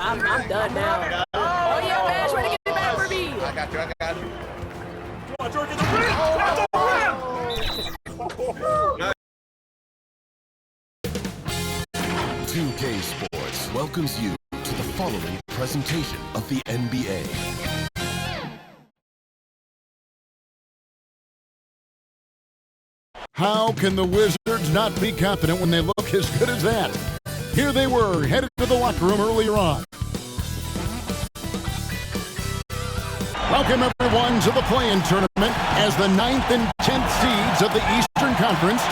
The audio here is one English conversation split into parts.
I'm done now. Oh, yeah, man. Try to get it back for me. I got you. Come on, George, get the rim. Get the rim. 2K Sports welcomes you to the following presentation of the NBA. How can the Wizards not be confident when they look as good as that? Here they were, headed to the locker room earlier on. Welcome everyone to the play-in tournament as the 9th and 10th seeds of the Eastern Conference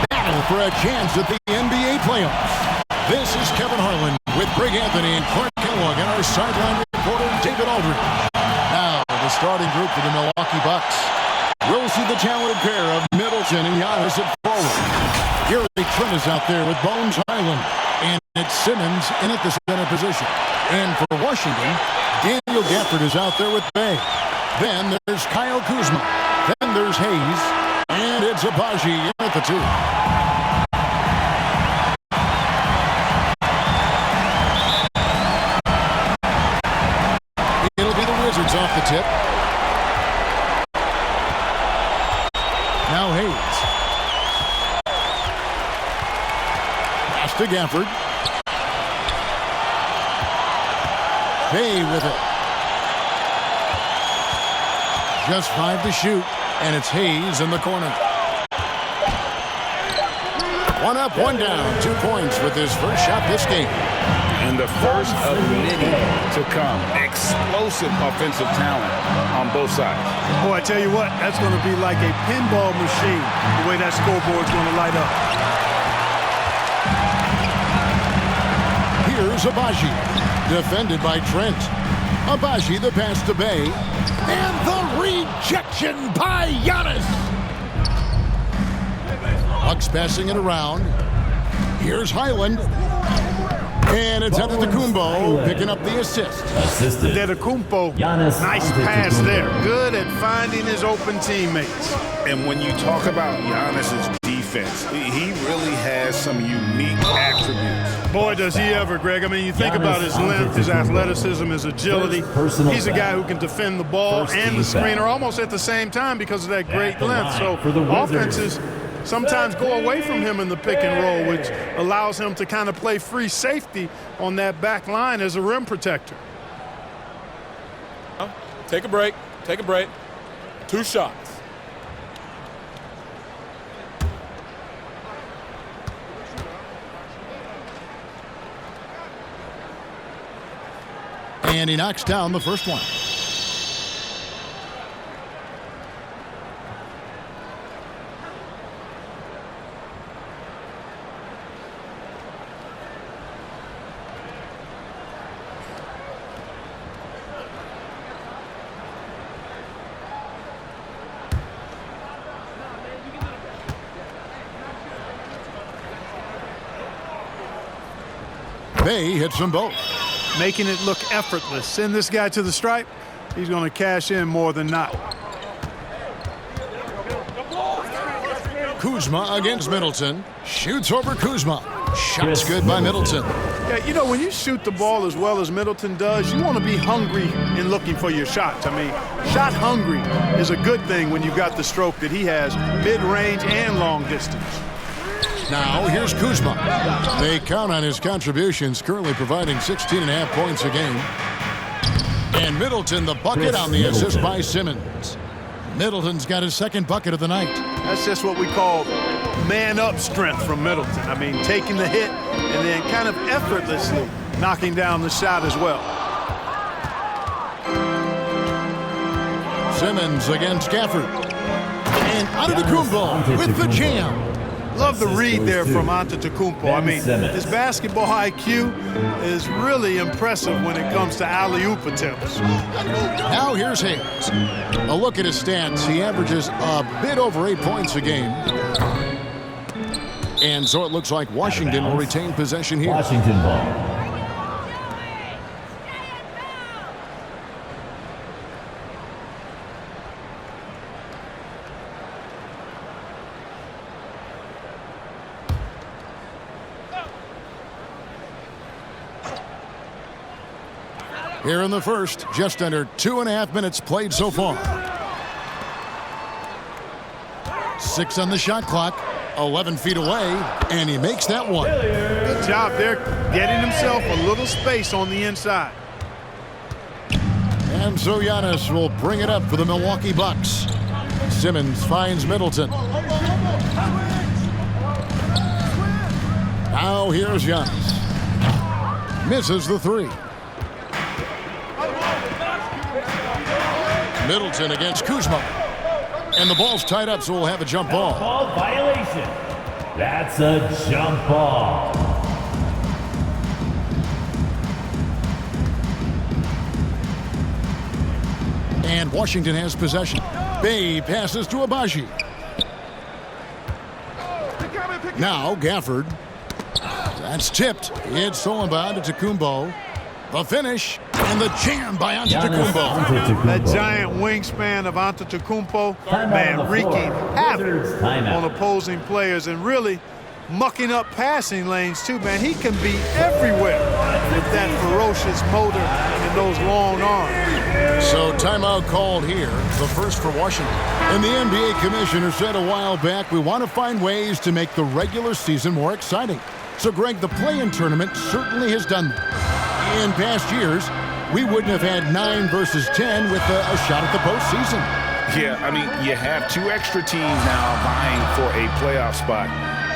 battle for a chance at the NBA playoffs. This is Kevin Harlan with Greg Anthony and Clark Kellogg and our sideline reporter David Aldridge. Now, the starting group for the Milwaukee Bucks. We'll see the talented pair of Middleton and Giannis at forward. Gary Trent is out there with Bones Highland, and it's Simmons in at the center position. And for Washington, Daniel Gafford is out there with Bay. Then there's Kyle Kuzma. Then there's Hayes, and it's Abaji in at the 2. It'll be the Wizards off the tip. Now Hayes. Pass to Gafford. Bay with it. Just 5 to shoot, and it's Hayes in the corner. 1 up, 1 down. 2 points with his first shot this game. And the first of many to come. Explosive offensive talent on both sides. Oh, I tell you what, that's going to be like a pinball machine, the way that scoreboard's going to light up. Here's Abaji, defended by Trent. Abaji, the pass to Bay, and the rejection by Giannis. Bucks passing it around. Here's Highland. And it's Antetokounmpo picking up the assist. Antetokounmpo, nice pass there. Good at finding his open teammates. And when you talk about Giannis's defense, he really has some unique attributes. Boy, does he ever, Greg. I mean, you think about his length, his athleticism, his agility. He's a guy who can defend the ball and the screener almost at the same time because of that great length. So offenses sometimes go away from him in the pick and roll, which allows him to kind of play free safety on that back line as a rim protector. Take a break. Take a break. 2 shots. And he knocks down the first one. Bay hits them both. Making it look effortless. Send this guy to the stripe. He's going to cash in more than not. Kuzma against Middleton. Shoots over Kuzma. Shots good by Middleton. Yeah, you know, when you shoot the ball as well as Middleton does, you want to be hungry in looking for your shots. I mean, shot hungry is a good thing when you've got the stroke that he has, mid-range and long distance. Now, here's Kuzma. They count on his contributions, currently providing 16.5 points a game. And Middleton, the bucket on the assist by Simmons. Middleton's got his second bucket of the night. That's just what we call man-up strength from Middleton. I mean, taking the hit and then kind of effortlessly knocking down the shot as well. Simmons against Gafford. And Antetokounmpo with the jam. Love the read there from Antetokounmpo. I mean, his basketball IQ is really impressive when it comes to alley-oop attempts. Now here's Hayes. A look at his stats. He averages a bit over 8 points a game. And so it looks like Washington will retain possession here. Washington ball. Here in the first, just under 2.5 minutes played so far. 6 on the shot clock, 11 feet away, and he makes that one. Good job there, getting himself a little space on the inside. And so Giannis will bring it up for the Milwaukee Bucks. Simmons finds Middleton. Now here's Giannis. Misses the three. Middleton against Kuzma. And the ball's tied up, so we'll have a jump ball. Ball violation. That's a jump ball. And Washington has possession. Bay passes to Abaji. Now Gafford. That's tipped. It's stolen by Antetokounmpo. The finish and the jam by Antetokounmpo. That giant wingspan of Antetokounmpo, man, wreaking havoc on opposing players and really mucking up passing lanes too, man. He can be everywhere with that ferocious motor and those long arms. So timeout called here, the first for Washington. And the NBA commissioner said a while back, we want to find ways to make the regular season more exciting. So, Greg, the play-in tournament certainly has done that. In past years, we wouldn't have had 9 versus 10 with a shot at the postseason. Yeah, I mean, you have 2 extra teams now vying for a playoff spot.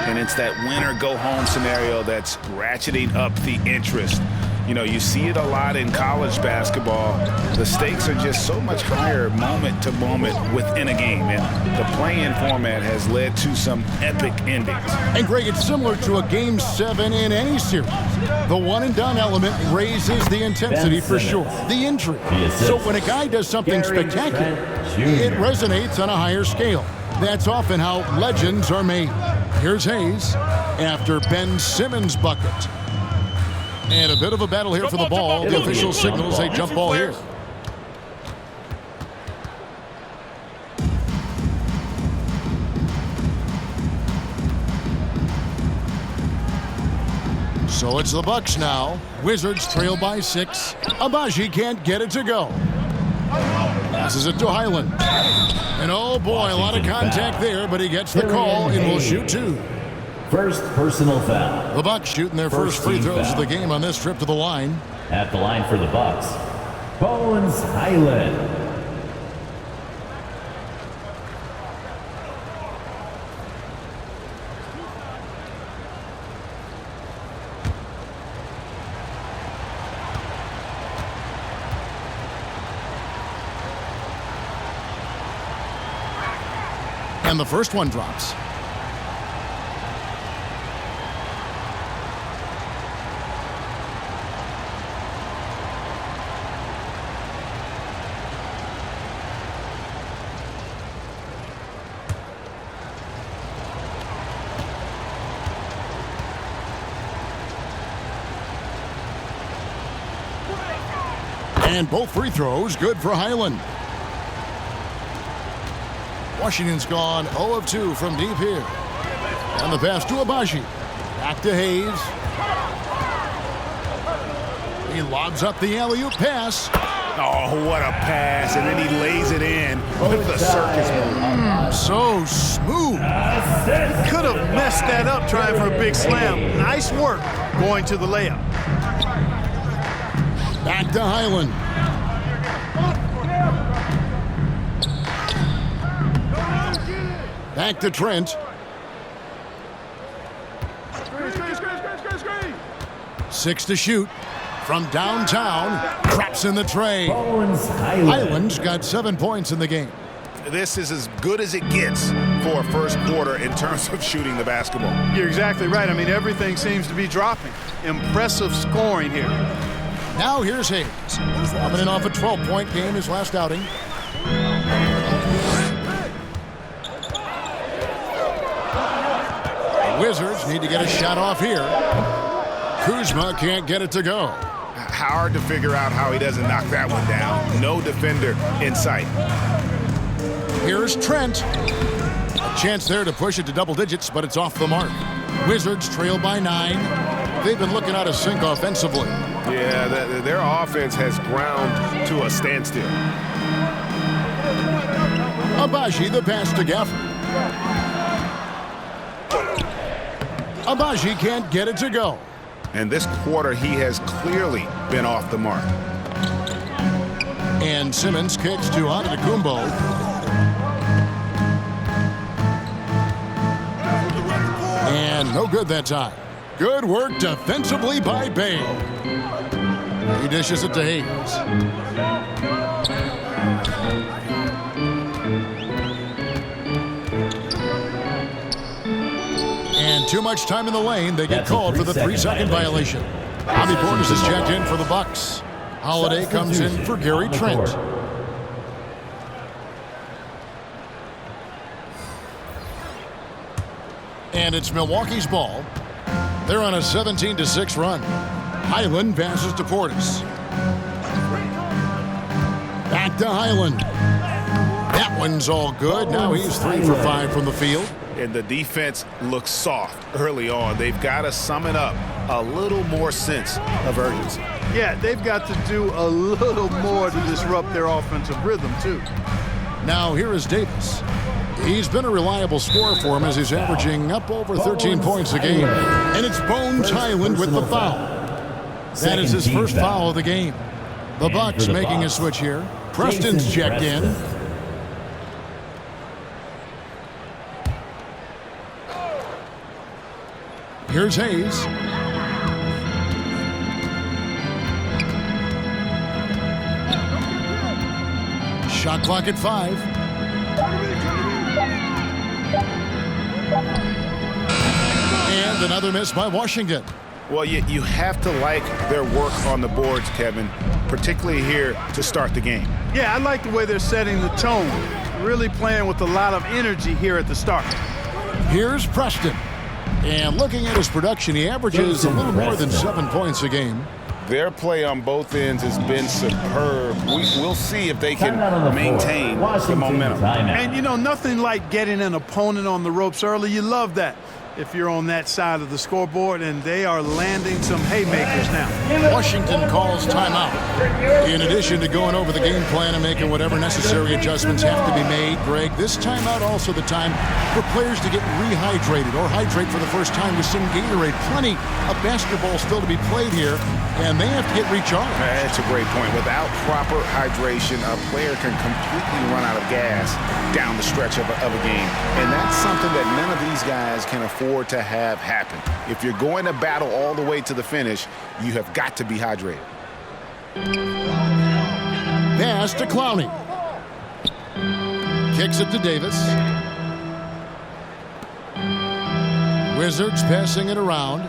And it's that win-or-go-home scenario that's ratcheting up the interest. You know, you see it a lot in college basketball. The stakes are just so much higher moment to moment within a game. And the play-in format has led to some epic endings. And, Greg, it's similar to a Game 7 in any series. The one-and-done element raises the intensity for sure, the injury. So when a guy does something spectacular, it resonates on a higher scale. That's often how legends are made. Here's Hayes after Ben Simmons' bucket. And a bit of a battle here for the ball. The official signals a jump ball here. So it's the Bucks now. Wizards trail by 6. Abaji can't get it to go. Passes it to Highland. And oh boy, a lot of contact there, but he gets the call and will shoot 2. First personal foul. The Bucks shooting their first free throws of the game on this trip to the line. At the line for the Bucks, Bones Highland. And the first one drops. And both free throws good for Highland. Washington's gone 0 of 2 from deep here. And the pass to Abaji. Back to Hayes. He lobs up the alley-oop pass. Oh, what a pass. And then he lays it in with the circus move. So smooth. He could have messed that up trying for a big slam. Nice work going to the layup. Back to Highland. Back to Trent. Six to shoot. From downtown. Traps in the tray. Bones Highland. Highland's got 7 points in the game. This is as good as it gets for a first quarter in terms of shooting the basketball. You're exactly right. I mean, everything seems to be dropping. Impressive scoring here. Now here's Hayes. Coming in off a 12-point game his last outing. The Wizards need to get a shot off here. Kuzma can't get it to go. Hard to figure out how he doesn't knock that one down. No defender in sight. Here's Trent. A chance there to push it to double digits, but it's off the mark. Wizards trail by 9. They've been looking out of sync offensively. Yeah, their offense has ground to a standstill. Abaji, the pass to Gafford. Abaji can't get it to go. And this quarter, he has clearly been off the mark. And Simmons kicks to Antetokounmpo. And no good that time. Good work defensively by Bale. He dishes it to Hayes. And too much time in the lane. They get called for the 3-second violation. Bobby Portis is checked in for the Bucks. Holiday comes in for Gary Trent. And it's Milwaukee's ball. They're on a 17-6 run. Highland passes to Portis. Back to Highland. That one's all good. Now he's 3 for 5 from the field. And the defense looks soft early on. They've got to sum it up. A little more sense of urgency. Yeah, they've got to do a little more to disrupt their offensive rhythm, too. Now here is Davis. He's been a reliable scorer for him as he's averaging up over 13 points a game. And it's Bones Highland with the foul. That is his first foul of the game. The Bucks making a switch here. Preston's checked in. Here's Hayes. Shot clock at 5. And another miss by Washington. Well, you have to like their work on the boards, Kevin, particularly here to start the game. Yeah, I like the way they're setting the tone. Really playing with a lot of energy here at the start. Here's Preston. And looking at his production, he averages a little more than 7 points a game. Their play on both ends has been superb. We'll see if they can maintain the momentum. And, you know, nothing like getting an opponent on the ropes early. You love that if you're on that side of the scoreboard, and they are landing some haymakers now. Washington calls timeout. In addition to going over the game plan and making whatever necessary adjustments have to be made, Greg, this timeout also the time for players to get rehydrated or hydrate for the first time with some Gatorade. Plenty of basketball still to be played here, and they have to get recharged. That's a great point. Without proper hydration, a player can completely run out of gas down the stretch of a game. And that's something that none of these guys can afford to have happen. If you're going to battle all the way to the finish, you have got to be hydrated. Pass to Clowney. Kicks it to Davis. Wizards passing it around.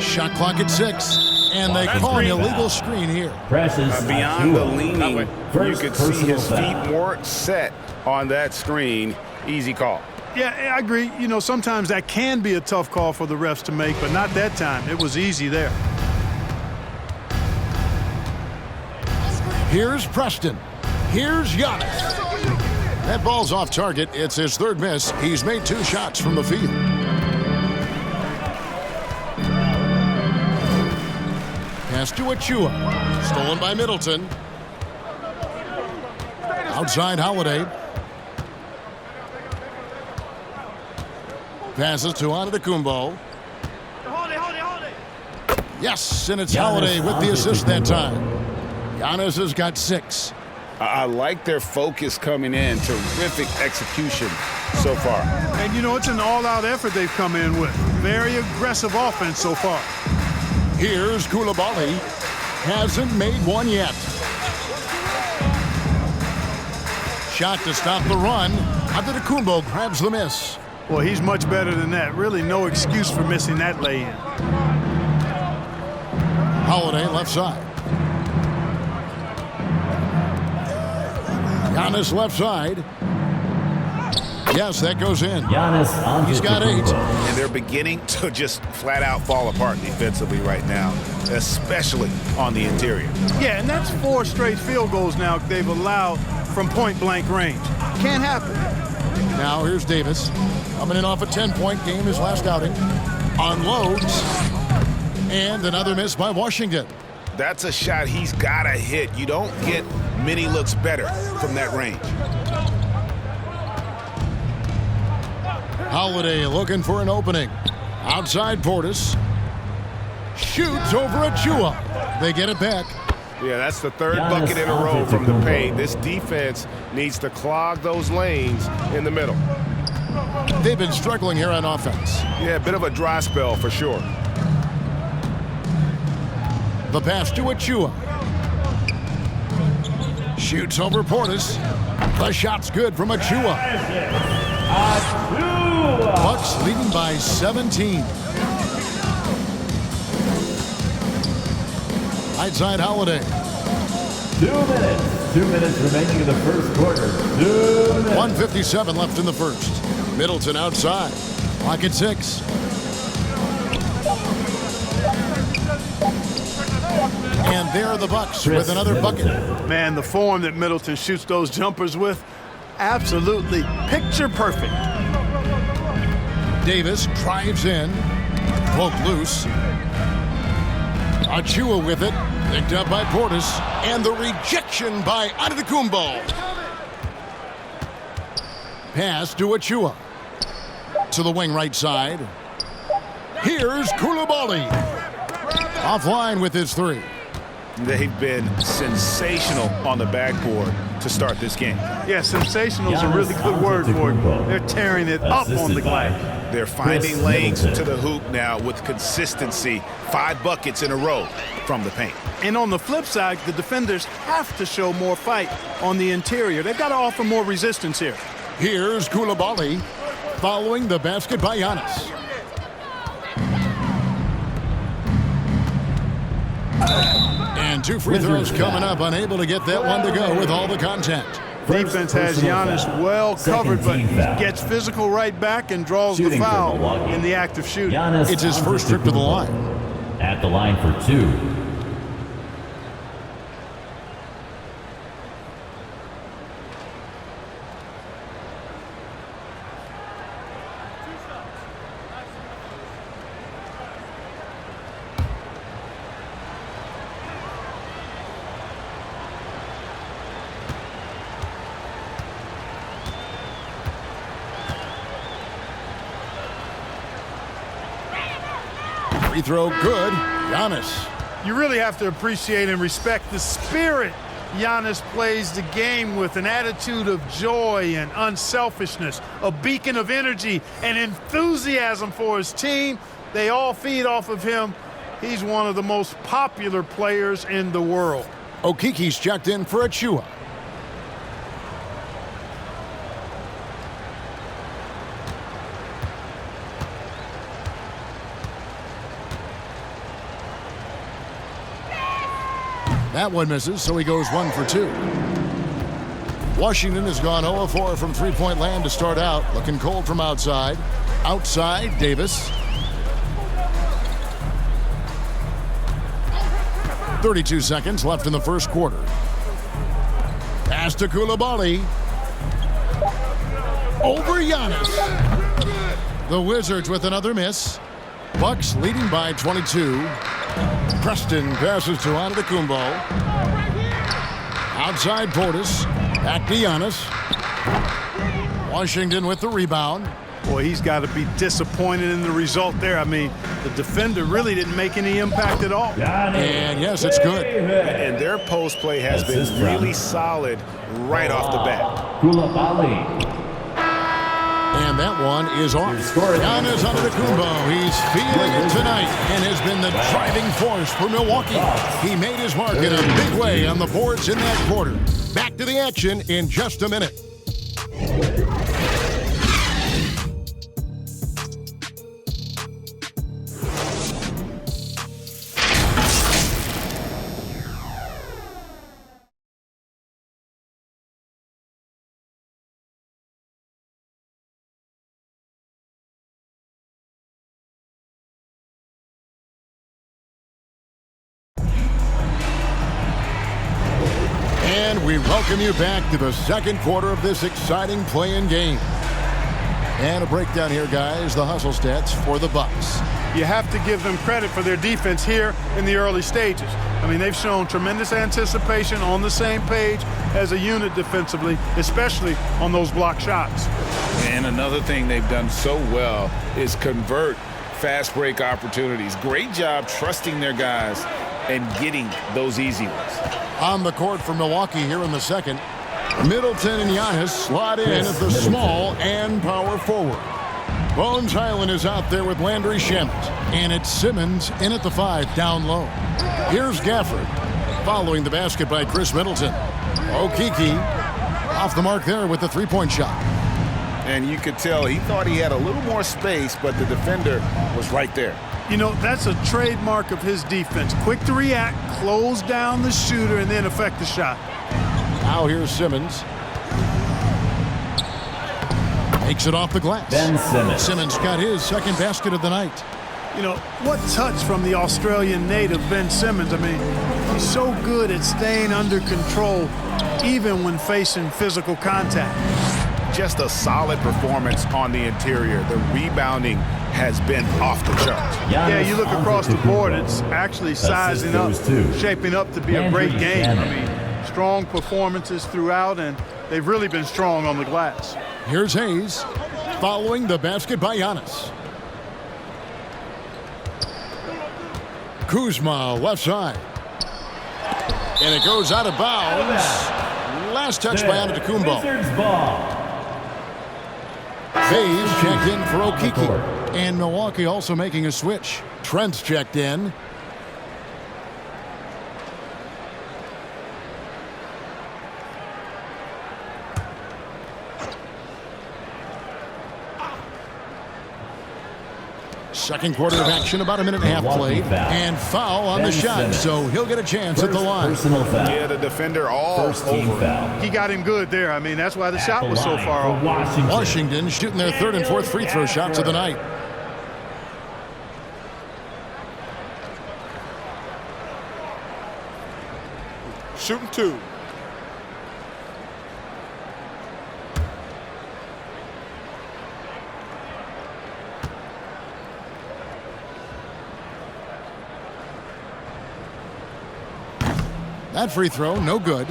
Shot clock at 6. And they call an illegal screen here. Beyond the leaning, you could see his feet more set on that screen. Easy call. Yeah, I agree. You know, sometimes that can be a tough call for the refs to make, but not that time. It was easy there. Here's Preston. Here's Giannis. That ball's off target. It's his third miss. He's made 2 shots from the field. Pass to Achua. Stolen by Middleton. Outside Holiday. Passes to Antetokounmpo. Yes, and it's Holiday with the assist that time. Giannis has got 6. I like their focus coming in. Terrific execution so far. And, you know, it's an all-out effort they've come in with. Very aggressive offense so far. Here's Koulibaly. Hasn't made one yet. Shot to stop the run. Antetokounmpo grabs the miss. Well, he's much better than that. Really no excuse for missing that lay-in. Holiday left side. Giannis left side. Yes, that goes in. He's got 8. And they're beginning to just flat out fall apart defensively right now, especially on the interior. Yeah, and that's 4 straight field goals now they've allowed from point-blank range. Can't happen. Now here's Davis. Coming in off a 10-point game his last outing. Unloads. And another miss by Washington. That's a shot he's got to hit. You don't get many looks better from that range. Holiday looking for an opening. Outside Portis. Shoots over Achua. They get it back. Yeah, that's the third bucket in a row from the paint. This defense needs to clog those lanes in the middle. They've been struggling here on offense. Yeah, a bit of a dry spell for sure. The pass to Achua. Shoots over Portis. The shot's good from Achua. Bucks leading by 17. Right side Holiday. 2 minutes. 2 minutes remaining in the first quarter. 2 minutes. 1:57 left in the first. Middleton outside. Clock at 6. And there are the Bucks with another bucket. Man, the form that Middleton shoots those jumpers with, absolutely picture perfect. Davis drives in. Poked loose. Achua with it. Picked up by Portis. And the rejection by Antetokounmpo. Pass to Achua. To the wing right side. Here's Coulibaly. Offline with his three. They've been sensational on the backboard to start this game. Yeah, sensational is a really good word for it. They're tearing it up on the glass. They're finding lanes to the hoop now with consistency. 5 buckets in a row from the paint. And on the flip side, the defenders have to show more fight on the interior. They've got to offer more resistance here. Here's Coulibaly following the basket by Giannis. And 2 free throws coming up, unable to get that one to go with all the contact. Defense has Giannis well covered, but gets physical right back and draws the foul in the act of shooting. It's his first trip to the line. At the line for 2. Free throw good. Giannis. You really have to appreciate and respect the spirit Giannis plays the game with, an attitude of joy and unselfishness, a beacon of energy and enthusiasm for his team. They all feed off of him. He's one of the most popular players in the world. Okiki's checked in for Achua. That one misses, so he goes 1 for 2. Washington has gone 0-4 from three-point land to start out. Looking cold from outside. Outside, Davis. 32 seconds left in the first quarter. Pass to Coulibaly. Over Giannis. The Wizards with another miss. Bucks leading by 22. Preston passes to Antetokounmpo. Outside Portis. Back to Giannis. Washington with the rebound. Boy, he's got to be disappointed in the result there. I mean, the defender really didn't make any impact at all. And yes, it's good. And their post play has been really solid right off the bat. Coulibaly. And that one is off. Giannis Antetokounmpo. He's feeling it tonight and has been the driving force for Milwaukee. He made his mark in a big way on the boards in that quarter. Back to the action in just a minute. And we welcome you back to the second quarter of this exciting play-in game. And a breakdown here, guys. The hustle stats for the Bucks. You have to give them credit for their defense here in the early stages. I mean, they've shown tremendous anticipation, on the same page as a unit defensively, especially on those block shots. And another thing they've done so well is convert fast break opportunities. Great job trusting their guys and getting those easy ones. On the court for Milwaukee here in the second, Middleton and Giannis slot in as the small and power forward. Bones Highland is out there with Landry Shamet. And it's Simmons in at the 5 down low. Here's Gafford following the basket by Chris Middleton. Okeke off the mark there with the three-point shot. And you could tell he thought he had a little more space, but the defender was right there. You know, that's a trademark of his defense. Quick to react, close down the shooter, and then affect the shot. Now here's Simmons. Takes it off the glass. Ben Simmons. Simmons got his second basket of the night. You know, what touch from the Australian native, Ben Simmons. I mean, he's so good at staying under control, even when facing physical contact. Just a solid performance on the interior. The rebounding has been off the charts. Yeah, you look across the board, it's actually sizing up, shaping up to be a great game. I mean, strong performances throughout, and they've really been strong on the glass. Here's Hayes following the basket by Giannis. Kuzma left side. And it goes out of bounds. Last touch by Antetokounmpo. Wizards ball. Hayes checked in for Okeke. And Milwaukee also making a switch. Trent's checked in. Second quarter of action, about a minute and a half played. And foul on the shot, so he'll get a chance at the line. Personal foul. Yeah, the defender all First team over. foul. He got him good there. I mean, that's why the shot was so far off. Washington shooting their third and fourth free throw shots of the night. Shooting 2. That free throw, no good.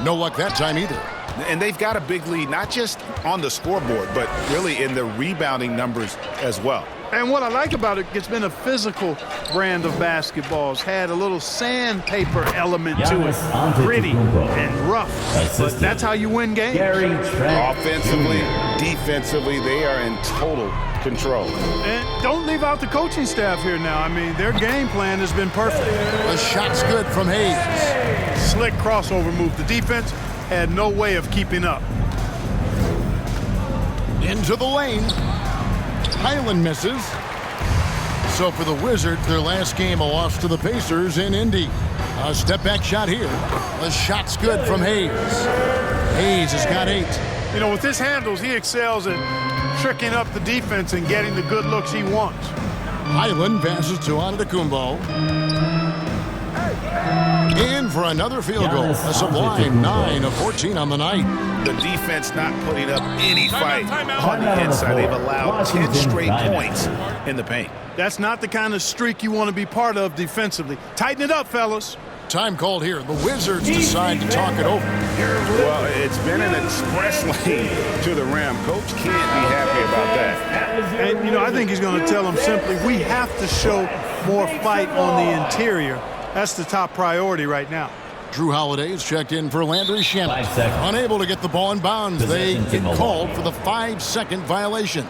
No luck that time either. And they've got a big lead, not just on the scoreboard, but really in the rebounding numbers as well. And what I like about it, it's been a physical brand of basketball. It's had a little sandpaper element to it. Gritty and rough. But that's how you win games. Offensively, defensively, they are in total control. And don't leave out the coaching staff here now. I mean, their game plan has been perfect. The shot's good from Hayes. Slick crossover move. The defense had no way of keeping up. Into the lane. Highland misses. So for the Wizards, their last game, a loss to the Pacers in Indy. A step-back shot here. The shot's good from Hayes. Hayes has got 8. You know, with his handles, he excels at tricking up the defense and getting the good looks he wants. Highland passes to Antetokounmpo. In for another field goal. A sublime 9 of 14 on the night. The defense not putting up any fight on the inside. They've allowed 10 straight points in the paint. That's not the kind of streak you want to be part of defensively. Tighten it up, fellas. Time called here. The Wizards decide to talk it over. Well, it's been an express lane to the rim. Coach can't be happy about that. And, you know, I think he's going to tell them simply, we have to show more fight on the interior. That's the top priority right now. Drew Holiday is checked in for Landry Shamet. Unable to get the ball in bounds. They get called for the 5-second violation.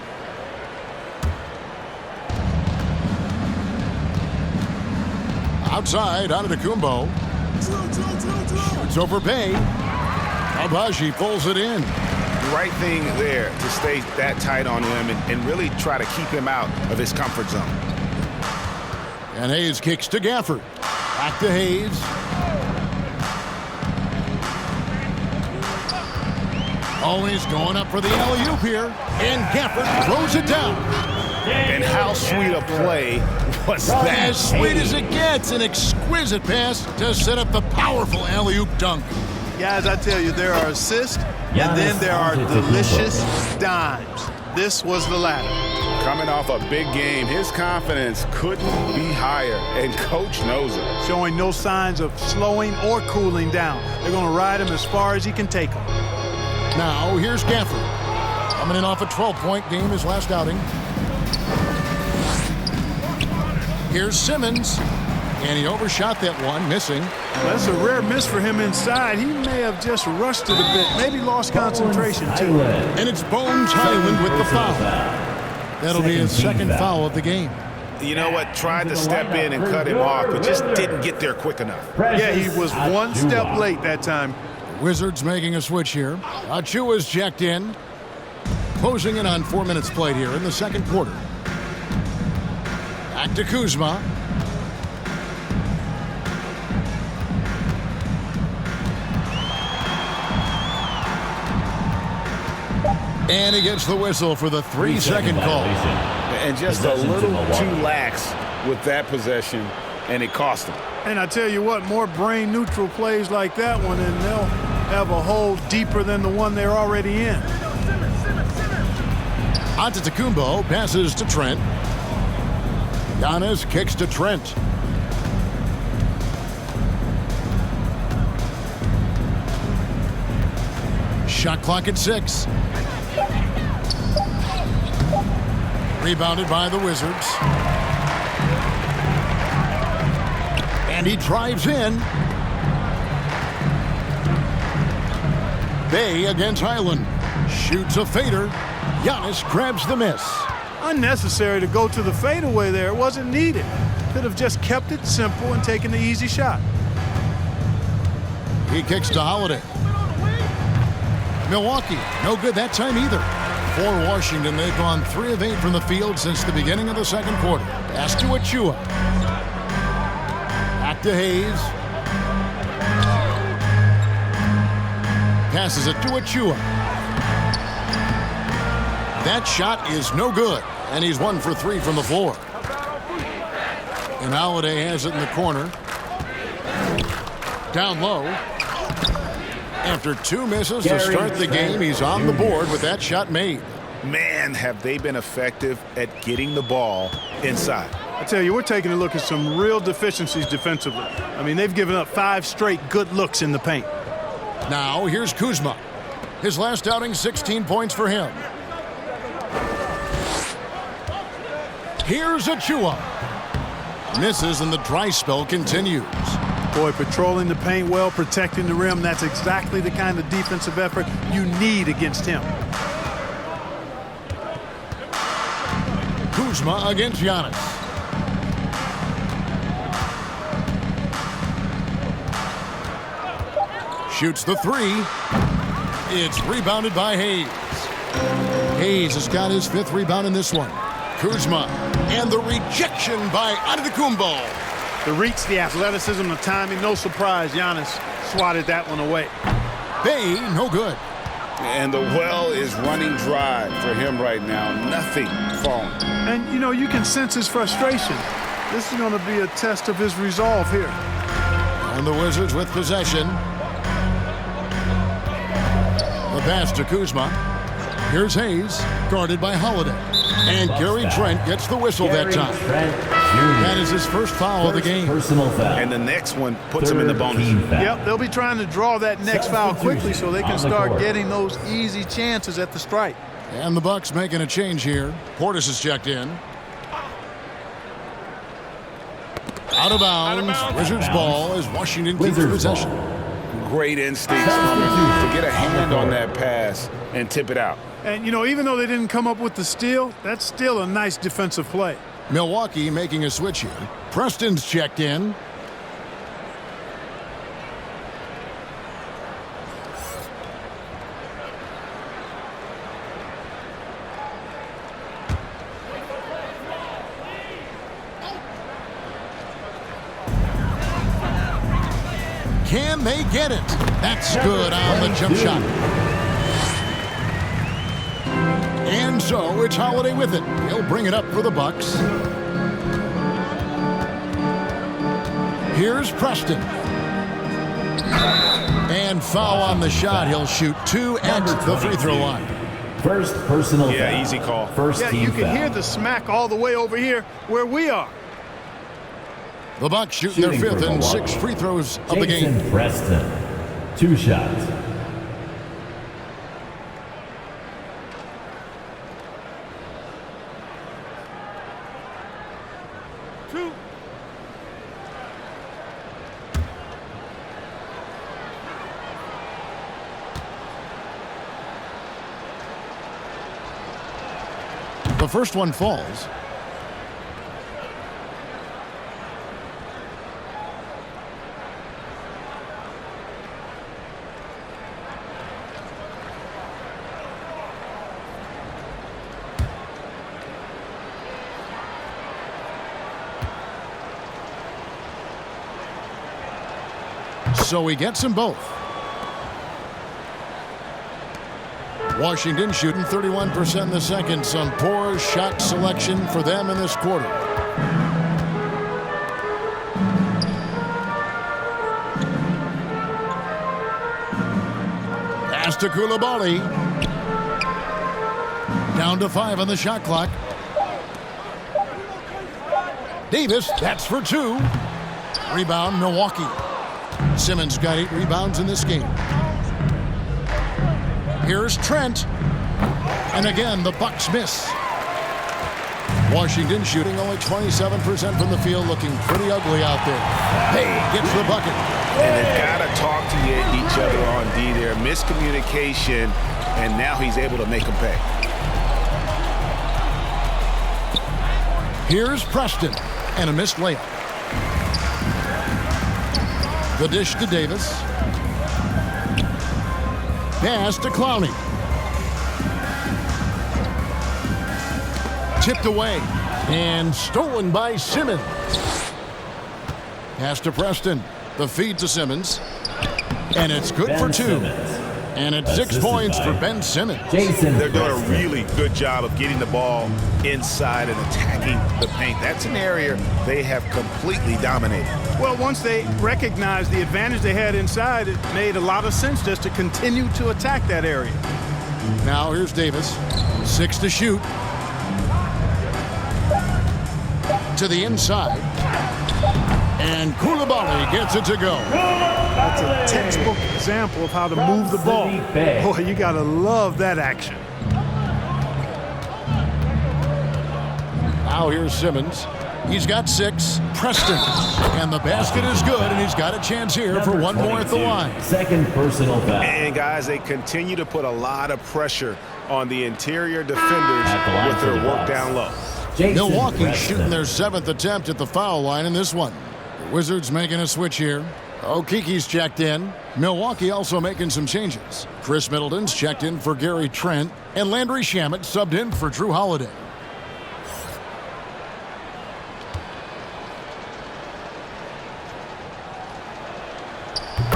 Outside, Antetokounmpo. Shoots over Bay. Abaji pulls it in. right thing there to stay that tight on him and really try to keep him out of his comfort zone. And Hayes kicks to Gafford. Back to Hayes. Always going up for the alley-oop here. And Gafford throws it down. And how sweet a play was that? As sweet as it gets. An exquisite pass to set up the powerful alley-oop dunk. Guys, I tell you, there are assists, and then there are delicious dimes. This was the latter. Coming off a big game, his confidence couldn't be higher, and Coach knows it. Showing no signs of slowing or cooling down. They're going to ride him as far as he can take him. Now, here's Gafford. Coming in off a 12-point game his last outing. Here's Simmons. And he overshot that one, missing. That's a rare miss for him inside. He may have just rushed it a bit, maybe lost concentration too. And it's Bones Highland with the foul. That'll be his second foul of the game. You know what? Tried to step in and cut him off, but just didn't get there quick enough. Yeah, he was one step late that time. Wizards making a switch here. Achua's checked in. Closing in on 4 minutes played here in the second quarter. Back to Kuzma. And he gets the whistle for the 3-second call. And just a little too lax with that possession, and it cost him. And I tell you what, more brain-neutral plays like that one, and they'll have a hole deeper than the one they're already in. Antetokounmpo passes to Trent. Giannis kicks to Trent. Shot clock at 6. Rebounded by the Wizards. And he drives in. Bay against Highland. Shoots a fader. Giannis grabs the miss. Unnecessary to go to the fadeaway there. It wasn't needed. Could have just kept it simple and taken the easy shot. He kicks to Holiday. Milwaukee, no good that time either. For Washington, they've gone 3 of 8 from the field since the beginning of the second quarter. Pass to Achua. Back to Hayes. Passes it to Achua. That shot is no good, and he's 1 for 3 from the floor. And Holiday has it in the corner. Down low. After 2 misses to start the game, he's on the board with that shot made. Man, have they been effective at getting the ball inside. I tell you, we're taking a look at some real deficiencies defensively. I mean, they've given up 5 straight good looks in the paint. Now, here's Kuzma. His last outing, 16 points for him. Here's Achua. Misses, and the dry spell continues. Boy, patrolling the paint well, protecting the rim, that's exactly the kind of defensive effort you need against him. Kuzma against Giannis. Shoots the 3. It's rebounded by Hayes. Hayes has got his 5th rebound in this one. Kuzma, and the rejection by Antetokounmpo. The reach, the athleticism, the timing, no surprise, Giannis swatted that one away. Bay, no good. And the well is running dry for him right now. Nothing falling. And, you know, you can sense his frustration. This is going to be a test of his resolve here. And the Wizards with possession. The pass to Kuzma. Here's Hayes, guarded by Holiday. And Gary Trent gets the whistle that time. That is his first foul of the game. Personal foul. And the next one puts him in the bonus. Yep, they'll be trying to draw that next foul quickly so they can start getting those easy chances at the stripe. And the Bucks making a change here. Portis is checked in. Out of bounds. Wizards ball as Washington keeps possession. Great instincts to get a hand on that pass and tip it out. And, you know, even though they didn't come up with the steal, that's still a nice defensive play. Milwaukee making a switch here. Preston's checked in. Can they get it? That's good on the jump shot. And so it's Holiday with it. He'll bring it up for the Bucks. Here's Preston. And foul on the shot. He'll shoot 2 at the free throw line. First personal foul. Yeah, easy call. First team you can foul. hear the smack all the way over here where we are. The Bucks shooting their Shooting 5th for and Milwaukee. 6th free throws of the Jason game. Preston. 2 shots. The first one falls. So he gets them both. Washington shooting 31% in the second. Some poor shot selection for them in this quarter. Pass to Koulibaly. Down to 5 on the shot clock. Davis, that's for 2. Rebound, Milwaukee. Simmons got 8 rebounds in this game. Here's Trent. And again, the Bucks miss. Washington shooting only 27% from the field, looking pretty ugly out there. Hey, gets the bucket. And they've got to talk to each other on D there. Miscommunication, and now he's able to make them pay. Here's Preston. And a missed layup. The dish to Davis. Pass to Clowney. Tipped away. And stolen by Simmons. Pass to Preston. The feed to Simmons. And it's good Ben for 2. Simmons. And it's 6 Assisted points by for Ben Simmons. Jason They're doing a Preston. really good job of getting the ball inside and attacking the paint. That's an area they have completely dominated. Well, once they recognized the advantage they had inside, it made a lot of sense just to continue to attack that area. Now here's Davis. 6 to shoot. To the inside. And Koulibaly gets it to go. That's a textbook example of how to move the ball. Boy, you got to love that action. Now here's Simmons. He's got 6. Preston. And the basket is good, and he's got a chance here for one more at the line. Second personal foul. And, guys, they continue to put a lot of pressure on the interior defenders with their work down low. Jason Milwaukee Preston. shooting their 7th attempt at the foul line in this one. The Wizards making a switch here. Okiki's checked in. Milwaukee also making some changes. Chris Middleton's checked in for Gary Trent. And Landry Shamet subbed in for Drew Holiday.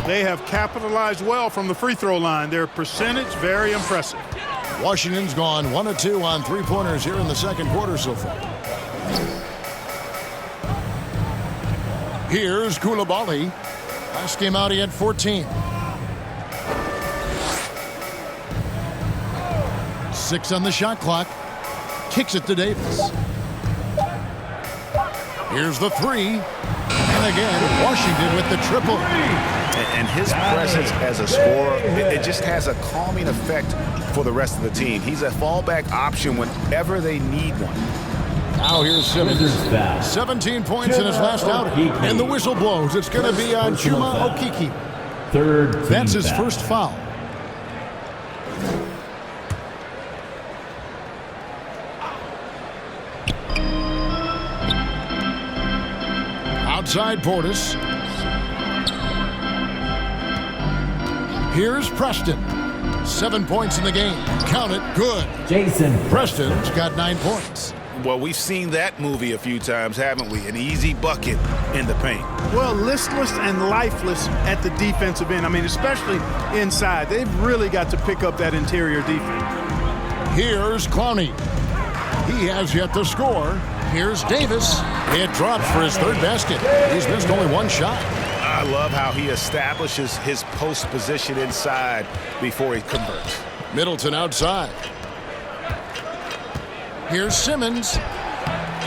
They have capitalized well from the free throw line. Their percentage, very impressive. Washington's gone 1 of 2 on 3-pointers here in the second quarter so far. Here's Koulibaly. Last game out, he had 14. 6 on the shot clock. Kicks it to Davis. Here's the 3. And again, Washington with the triple. And his presence as a scorer, it just has a calming effect for the rest of the team. He's a fallback option whenever they need one. Now here's Simmons. Wizards foul. 17 points in his last outing. And the whistle blows. It's going to be on Chuma Okeke. Third team That's his foul. first foul. Outside Portis. Here's Preston. 7 points in the game. Count it. Good. Jason Preston's got 9 points. Well, we've seen that movie a few times, haven't we? An easy bucket in the paint. Well, listless and lifeless at the defensive end. I mean, especially inside. They've really got to pick up that interior defense. Here's Clowney. He has yet to score. Here's Davis. It drops for his third basket. He's missed only one shot. I love how he establishes his post position inside before he converts. Middleton outside. Here's Simmons.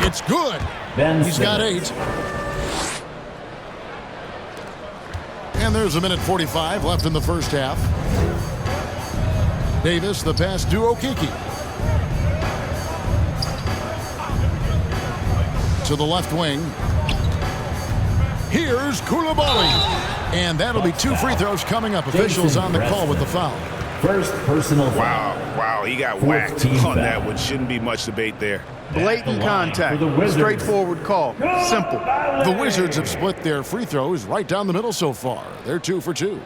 It's good. He's got 8. And there's a minute 45 left in the first half. Davis, the pass to Okeke. To the left wing. Here's Koulibaly. And that'll be 2 free throws coming up. Officials on the call with the foul. First personal foul. Wow, he got whacked on that one. Shouldn't be much debate there. Blatant contact. Straightforward call. Simple. The Wizards have split their free throws right down the middle so far. They're 2 for 2.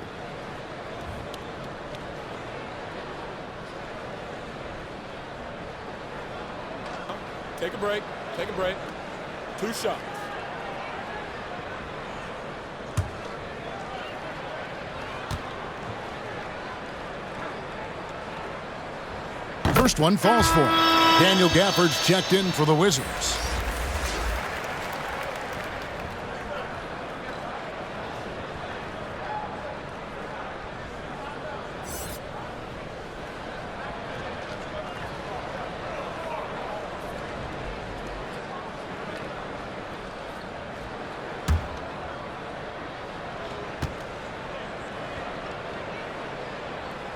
Take a break. Take a break. 2 shots. First one falls for him. Daniel Gafford's checked in for the Wizards.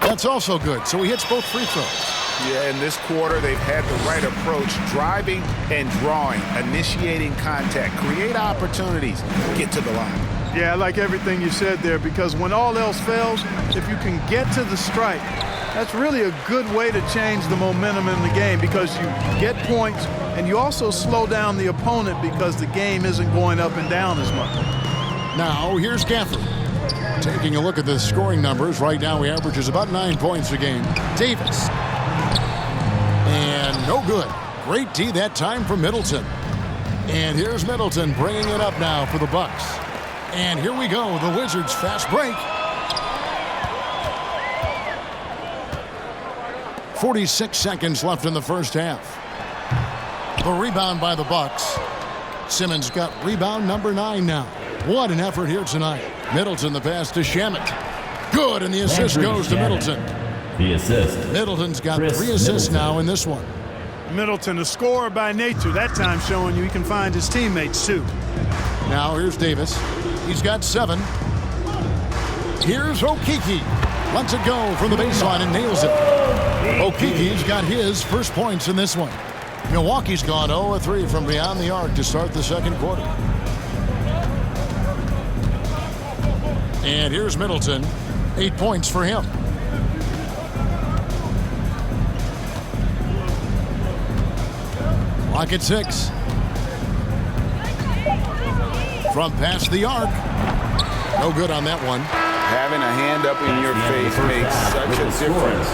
That's also good, so he hits both free throws. Yeah, in this quarter, they've had the right approach, driving and drawing, initiating contact, create opportunities, get to the line. Yeah, I like everything you said there, because when all else fails, if you can get to the stripe, that's really a good way to change the momentum in the game, because you get points and you also slow down the opponent because the game isn't going up and down as much. Now, here's Gafford. Taking a look at the scoring numbers, right now he averages about 9 points a game. Davis. And no good. Great D that time from Middleton. And here's Middleton bringing it up now for the Bucks. And here we go, the Wizards fast break. 46 seconds left in the first half. The rebound by the Bucks. Simmons got rebound number 9 now. What an effort here tonight. Middleton the pass to Shamet. Good, and the assist goes to Middleton. The assist. Middleton's got 3 assists now in this one. Middleton, a scorer by nature, that time showing you he can find his teammates too. Now here's Davis. He's got 7. Here's Okeke. Lets it go from the baseline and nails it. Okeke's got his first points in this one. Milwaukee's gone 0-3 from beyond the arc to start the second quarter. And here's Middleton. 8 points for him. Clock at 6. From past the arc. No good on that one. Having a hand up in your face makes such a difference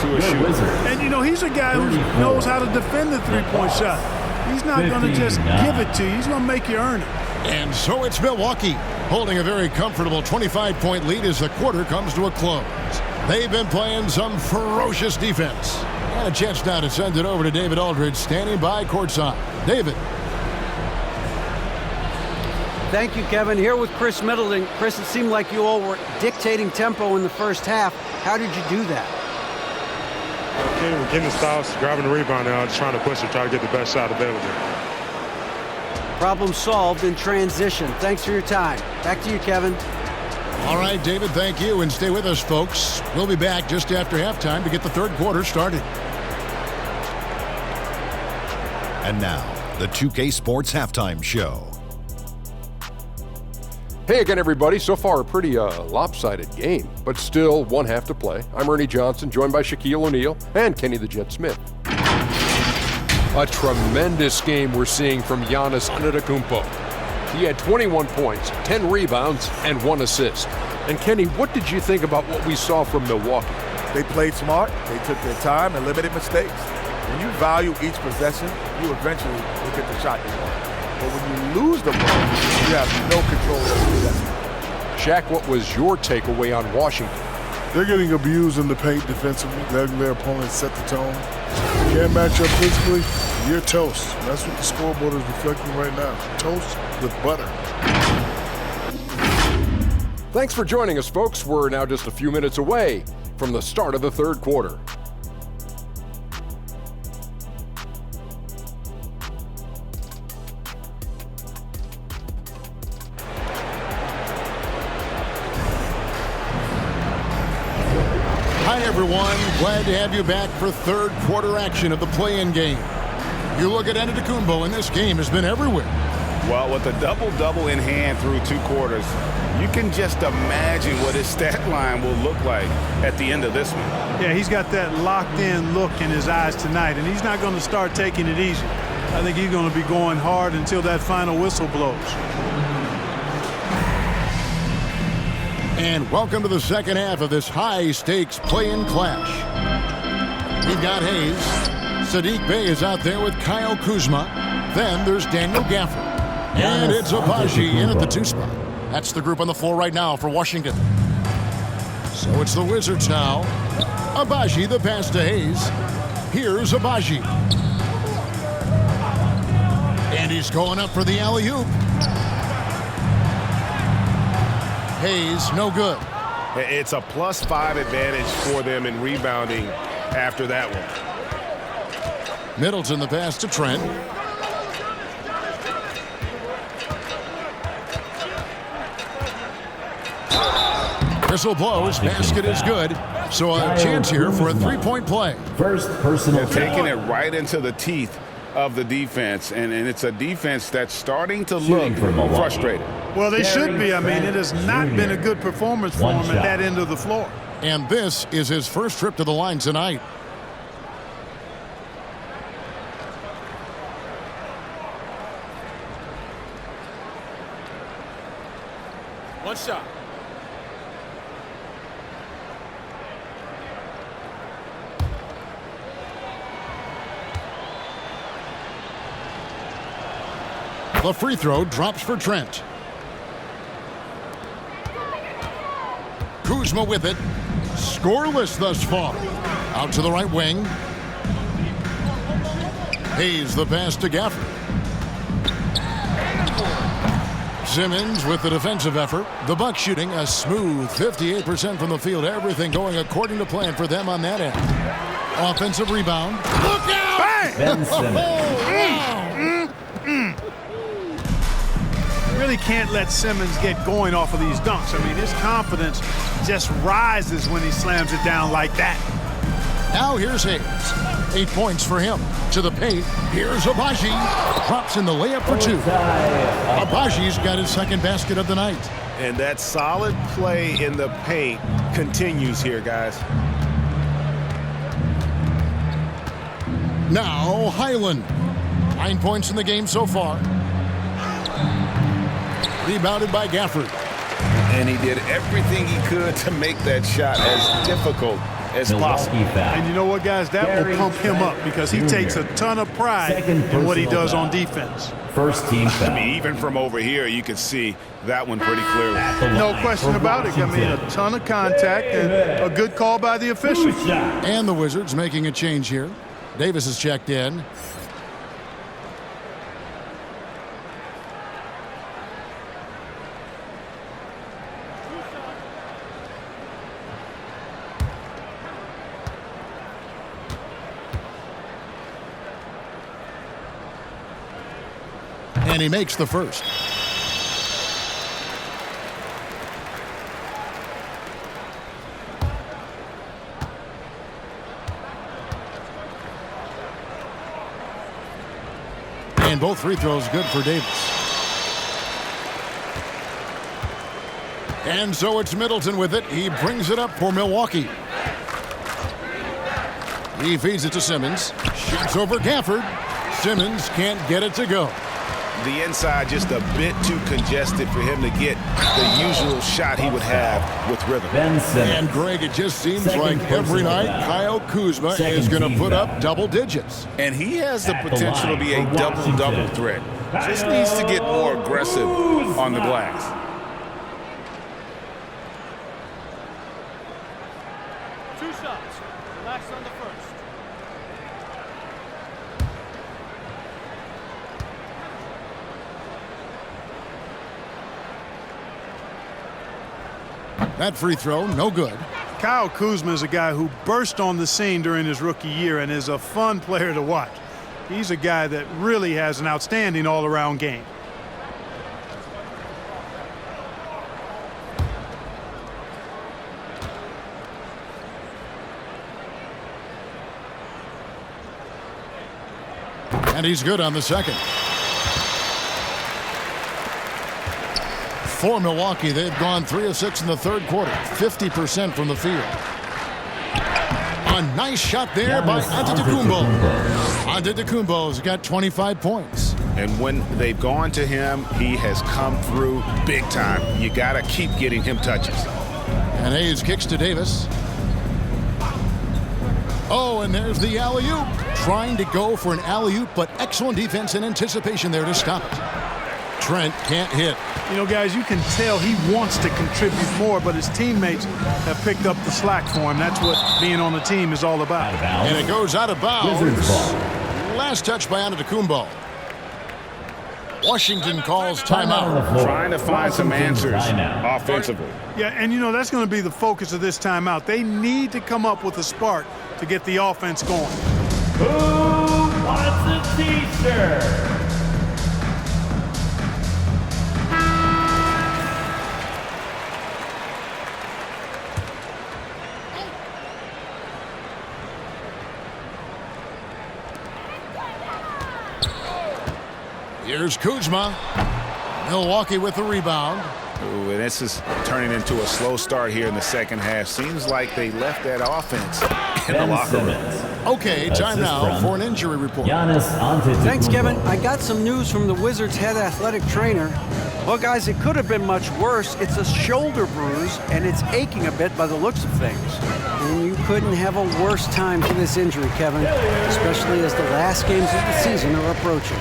to a shooter. And, you know, he's a guy who knows how to defend the three-point shot. He's not going to just give it to you. He's going to make you earn it. And so it's Milwaukee holding a very comfortable 25-point lead as the quarter comes to a close. They've been playing some ferocious defense. And a chance now to send it over to David Aldridge, standing by courtside. David. Thank you, Kevin. Here with Chris Middleton. Chris, it seemed like you all were dictating tempo in the first half. How did you do that? We're getting the stops, grabbing the rebound now, just trying to push it, try to get the best shot available. Problem solved in transition. Thanks for your time. Back to you, Kevin. All right, David, thank you. And stay with us, folks. We'll be back just after halftime to get the third quarter started. And now, the 2K Sports Halftime Show. Hey again, everybody. So far, a pretty lopsided game, but still one half to play. I'm Ernie Johnson, joined by Shaquille O'Neal and Kenny the Jet Smith. A tremendous game we're seeing from Giannis Antetokounmpo. He had 21 points, 10 rebounds, and 1 assist. And Kenny, what did you think about what we saw from Milwaukee? They played smart. They took their time and limited mistakes. When you value each possession, you eventually will get the shot you want. But when you lose the ball, you have no control over the possession. Shaq, what was your takeaway on Washington? They're getting abused in the paint defensively, letting their opponents set the tone. You can't match up physically, you're toast. That's what the scoreboard is reflecting right now. Toast with butter. Thanks for joining us, folks. We're now just a few minutes away from the start of the third quarter. Hi, everyone. Glad to have you back for third quarter action of the play-in game. You look at Antetokounmpo, and this game has been everywhere. Well, with a double-double in hand through 2 quarters, you can just imagine what his stat line will look like at the end of this one. Yeah, he's got that locked-in look in his eyes tonight, and he's not going to start taking it easy. I think he's going to be going hard until that final whistle blows. And welcome to the second half of this high-stakes play-in clash. We've got Hayes. Sadiq Bey is out there with Kyle Kuzma. Then there's Daniel Gafford. And it's Abaji in at the 2 spot. That's the group on the floor right now for Washington. So it's the Wizards now. Abaji, the pass to Hayes. Here's Abaji. And he's going up for the alley-oop. Hayes, no good. It's a +5 advantage for them in rebounding after that one. Middleton, the pass to Trent. Whistle blows, basket is good. So a chance here for a 3-point play. First personal They're taking it right into the teeth of the defense, and it's a defense that's starting to look frustrated. Well, they should be. I mean, it has not been a good performance for him at that end of the floor. And this is his first trip to the line tonight. One shot. The free throw drops for Trent. Kuzma with it. Scoreless thus far. Out to the right wing. Hayes the pass to Gafford. Simmons with the defensive effort. The Bucks shooting a smooth 58% from the field. Everything going according to plan for them on that end. Offensive rebound. Look out! Bang! Ben Simmons. Really can't let Simmons get going off of these dunks. I mean, his confidence just rises when he slams it down like that. Now here's Hayes. 8 points for him. To the paint. Here's Abaji. Drops in the layup for 2. Abaji's got his second basket of the night. And that solid play in the paint continues here, guys. Now Highland. 9 points in the game so far. Rebounded by Gafford. And he did everything he could to make that shot as difficult as possible. And you know what, guys? That will pump him up because he takes a ton of pride in what he does on defense. First team foul. I mean, even from over here, you could see that one pretty clearly. No question about it. I mean, a ton of contact and a good call by the official. And the Wizards making a change here. Davis is checked in. And he makes the first. And both free throws good for Davis. And so it's Middleton with it. He brings it up for Milwaukee. He feeds it to Simmons. Shoots over Gafford. Simmons can't get it to go. the inside just a bit too congested for him to get the usual shot he would have with rhythm. And Greg, it just seems like every night Kyle Kuzma is going to put up double digits. And he has the potential to be a double-double threat. Just needs to get more aggressive on the glass. Two shots. Relax on the first. That free throw, no good. Kyle Kuzma is a guy who burst on the scene during his rookie year and is a fun player to watch. He's a guy that really has an outstanding all-around game. And he's good on the second. For Milwaukee, they've gone 3 of 6 in the third quarter, 50% from the field. A nice shot there by Antetokounmpo. Antetokounmpo's got 25 points. And when they've gone to him, he has come through big time. You got to keep getting him touches. And Hayes kicks to Davis. Oh, and there's the alley-oop. Trying to go for an alley-oop, but excellent defense and anticipation there to stop it. Trent can't hit. You know, guys, you can tell he wants to contribute more, but his teammates have picked up the slack for him. That's what being on the team is all about. And it goes out of bounds. Last touch by Antetokounmpo. Washington calls timeout. Trying to find some answers offensively. Yeah, and you know, that's going to be the focus of this timeout. They need to come up with a spark to get the offense going. Who wants a t-shirt? Here's Kuzma. Milwaukee with the rebound. Ooh, and this is turning into a slow start here in the second half. Seems like they left that offense in the locker room. Okay, time now for an injury report. Thanks, Kevin. I got some news from the Wizards' head athletic trainer. Well, guys, it could have been much worse. It's a shoulder bruise, and it's aching a bit by the looks of things. And you couldn't have a worse time for this injury, Kevin, especially as the last games of the season are approaching.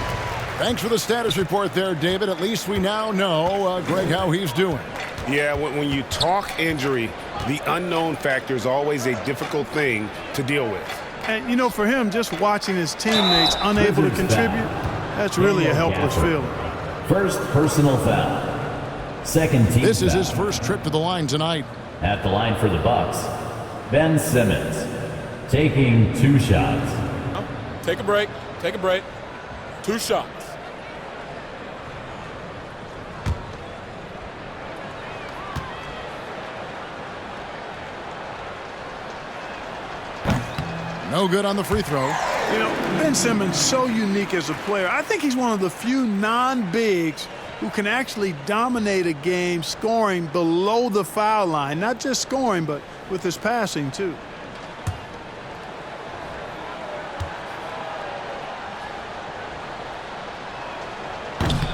Thanks for the status report there, David. At least we now know, Greg, how he's doing. Yeah, when you talk injury, the unknown factor is always a difficult thing to deal with. And, you know, for him, just watching his teammates unable to contribute, that's really a helpless feeling. First personal foul. Second team This is foul. his first trip to the line tonight. At the line for the Bucks, Ben Simmons, taking 2 shots. Take a break. Take a break. 2 shots. No good on the free throw. You know, Ben Simmons, so unique as a player. I think he's one of the few non-bigs who can actually dominate a game scoring below the foul line. Not just scoring, but with his passing, too.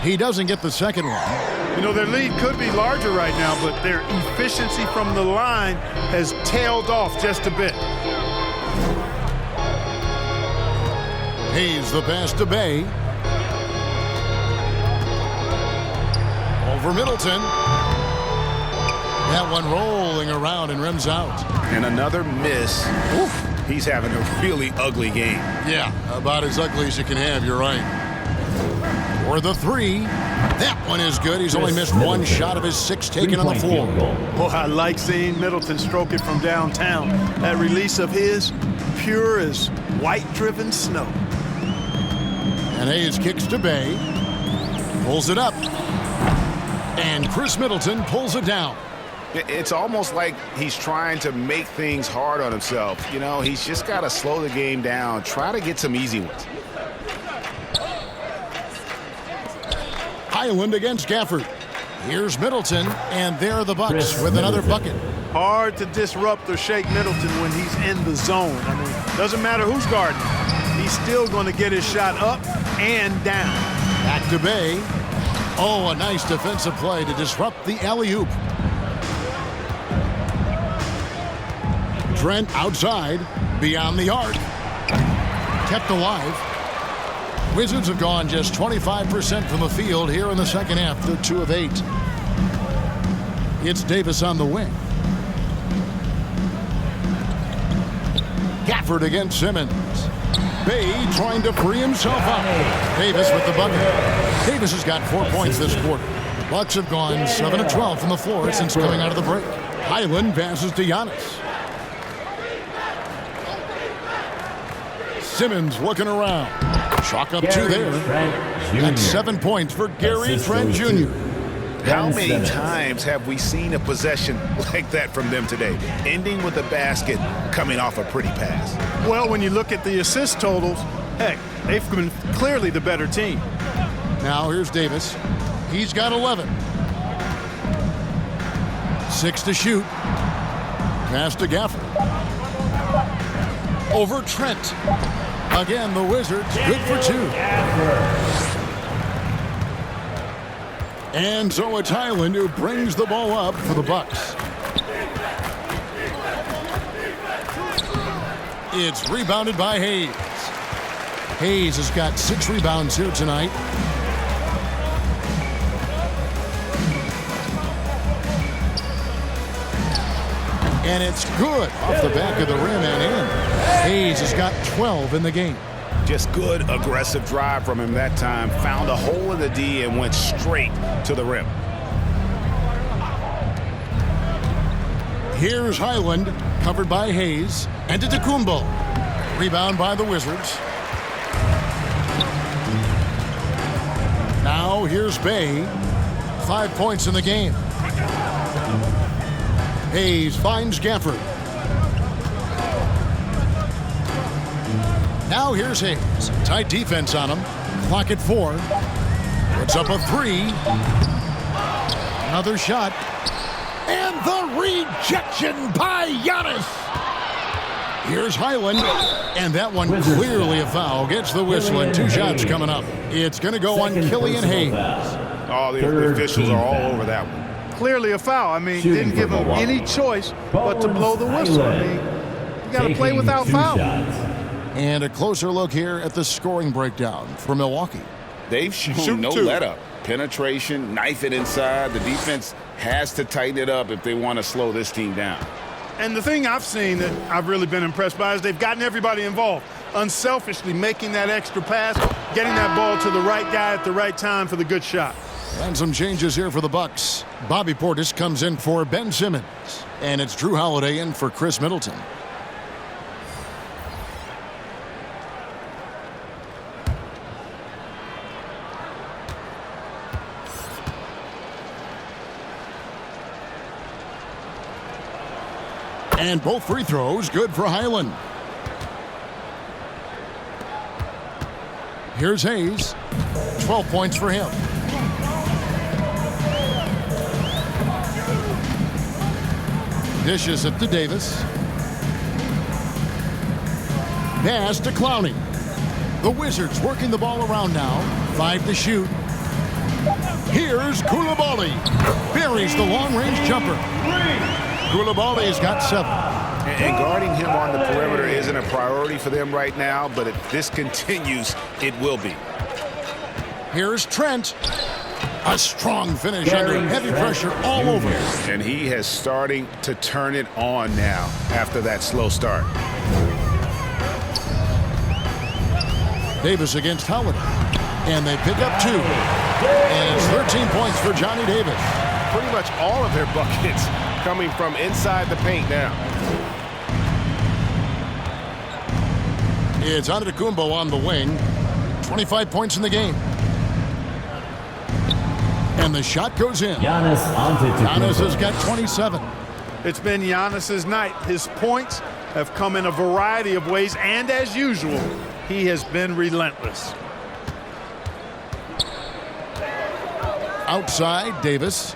He doesn't get the second one. You know, their lead could be larger right now, but their efficiency from the line has tailed off just a bit. Hayes the pass to Bay. Over Middleton. That one rolling around and rims out. And another miss. Oof, he's having a really ugly game. Yeah, about as ugly as you can have, you're right. For the 3. That one is good. He's only missed 1 shot of his 6 taken on the floor. Boy, I like seeing Middleton stroke it from downtown. That release of his, pure as white-driven snow. And Hayes kicks to Bay. Pulls it up. And Chris Middleton pulls it down. It's almost like he's trying to make things hard on himself. You know, he's just got to slow the game down, try to get some easy ones. Highland against Gafford. Here's Middleton, and there are the Bucks with another bucket. Hard to disrupt or shake Middleton when he's in the zone. I mean, doesn't matter who's guarding. He's still going to get his shot up and down. Back to Bay. Oh, a nice defensive play to disrupt the alley-oop. Trent outside, beyond the arc. Kept alive. Wizards have gone just 25% from the field here in the second half. They're 2 of 8. It's Davis on the wing. Gafford against Simmons. Bay trying to free himself up. Davis with the bucket. Davis has got 4 points this quarter. Bucks have gone 7 of 12 from the floor since coming out of the break. Highland passes to Giannis. Simmons looking around. Chalk up 2 there. That's 7 points for Gary Trent Jr. How many times have we seen a possession like that from them today, ending with a basket coming off a pretty pass? Well, when you look at the assist totals, heck, they've been clearly the better team. Now here's Davis. He's got 11. 6 to shoot. Pass to Gafford. Over Trent. Again, the Wizards good for 2. And so it's Highland who brings the ball up for the Bucks. It's rebounded by Hayes. Hayes has got 6 rebounds here tonight. And it's good off the back of the rim and in. Hayes has got 12 in the game. Just good, aggressive drive from him that time. Found a hole in the D and went straight to the rim. Here's Highland, covered by Hayes. And to Antetokounmpo. Rebound by the Wizards. Now here's Bay. 5 points in the game. Hayes finds Gafford. Now here's Hayes. Tight defense on him. Clock at 4. Puts up a 3. Another shot. And the rejection by Giannis. Here's Highland. And that one clearly a foul. Gets the whistle and 2 shots coming up. It's going to go on Killian Hayes. Oh, the officials are all over that one. Clearly a foul. I mean, didn't give him any choice but to blow the whistle. I mean, you got to play without foul. And a closer look here at the scoring breakdown for Milwaukee. They've shown no let-up. Penetration, knife it inside. The defense has to tighten it up if they want to slow this team down. And the thing I've seen that I've really been impressed by is they've gotten everybody involved. Unselfishly making that extra pass, getting that ball to the right guy at the right time for the good shot. And some changes here for the Bucks. Bobby Portis comes in for Ben Simmons. And it's Drew Holiday in for Chris Middleton. And both free throws good for Highland. Here's Hayes. 12 points for him. Dishes it to Davis. Pass to Clowney. The Wizards working the ball around now. 5 to shoot. Here's Coulibaly. Buries the long-range jumper. Coulibaly's got 7. And guarding him on the perimeter isn't a priority for them right now, but if this continues, it will be. Here's Trent. A strong finish under heavy pressure all over. And he has starting to turn it on now after that slow start. Davis against Holiday. And they pick up 2. And it's 13 points for Johnny Davis. Pretty much all of their buckets coming from inside the paint now. It's Antetokounmpo on the wing. 25 points in the game. And the shot goes in. Giannis has got 27. It's been Giannis's night. His points have come in a variety of ways, and as usual, he has been relentless. Outside, Davis.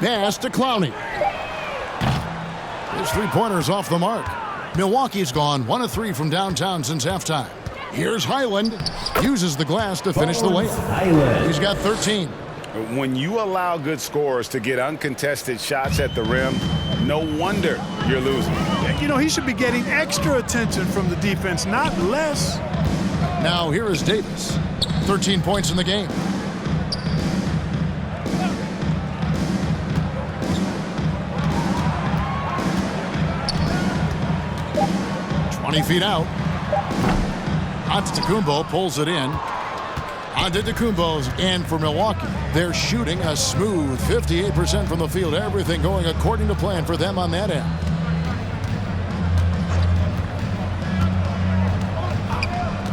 Pass to Clowney. His 3-pointer's off the mark. Milwaukee's gone 1 of 3 from downtown since halftime. Here's Highland. Uses the glass to finish the layup. He's got 13. When you allow good scorers to get uncontested shots at the rim, no wonder you're losing. You know, he should be getting extra attention from the defense, not less. Now here is Davis. 13 points in the game. Feet out. Antetokounmpo pulls it in. Antetokounmpo's in for Milwaukee. They're shooting a smooth 58% from the field. Everything going according to plan for them on that end.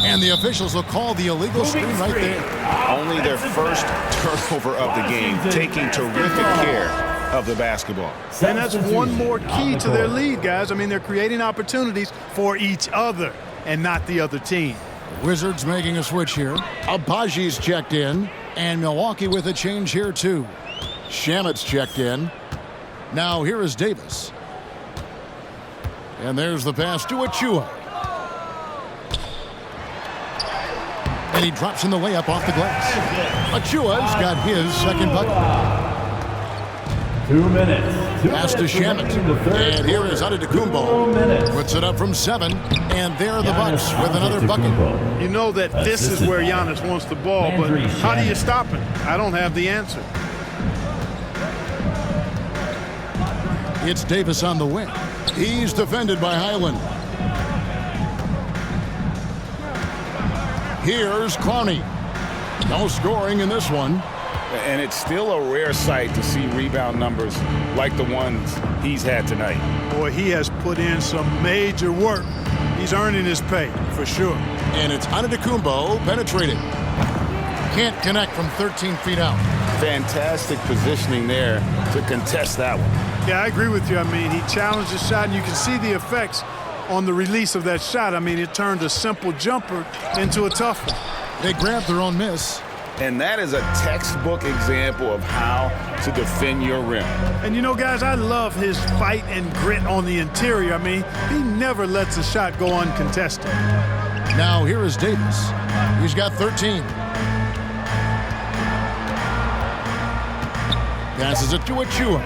And the officials will call the illegal screen right there. Only their first turnover of the game, taking terrific care of the basketball. And that's one more key to their lead, guys. I mean, they're creating opportunities for each other and not the other team. Wizards making a switch here. Abaji's checked in, and Milwaukee with a change here too. Shamet's checked in. Now here is Davis. And there's the pass to Achua. And he drops in the layup off the glass. Achua's got his second bucket. 2 minutes. Pass to Shamet. And here is Antetokounmpo. Puts it up from 7. And there are the Bucks with another bucket. You know that this is where Giannis wants the ball, but how do you stop him? I don't have the answer. It's Davis on the wing. He's defended by Highland. Here's Clowney. No scoring in this one. And it's still a rare sight to see rebound numbers like the ones he's had tonight. Boy, he has put in some major work. He's earning his pay, for sure. And it's Antetokounmpo penetrating. Can't connect from 13 feet out. Fantastic positioning there to contest that one. Yeah, I agree with you. I mean, he challenged the shot, and you can see the effects on the release of that shot. I mean, it turned a simple jumper into a tough one. They grabbed their own miss. And that is a textbook example of how to defend your rim. And you know, guys, I love his fight and grit on the interior. I mean, he never lets a shot go uncontested. Now here is Davis. He's got 13. Passes it to Achua.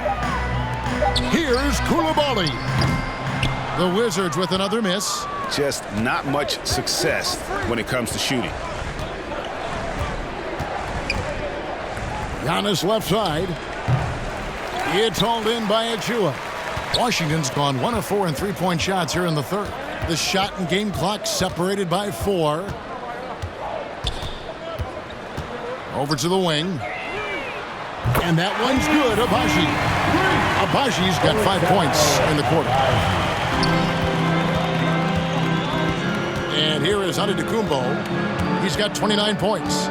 Here's Koulibaly. The Wizards with another miss. Just not much success when it comes to shooting. Giannis left side. It's hauled in by Achua. Washington's gone 1 of 4 in three-point shots here in the third. The shot and game clock separated by 4. Over to the wing. And that one's good. Abaji. Abaji's got 5 points in the quarter. And here is Antetokounmpo. He's got 29 points.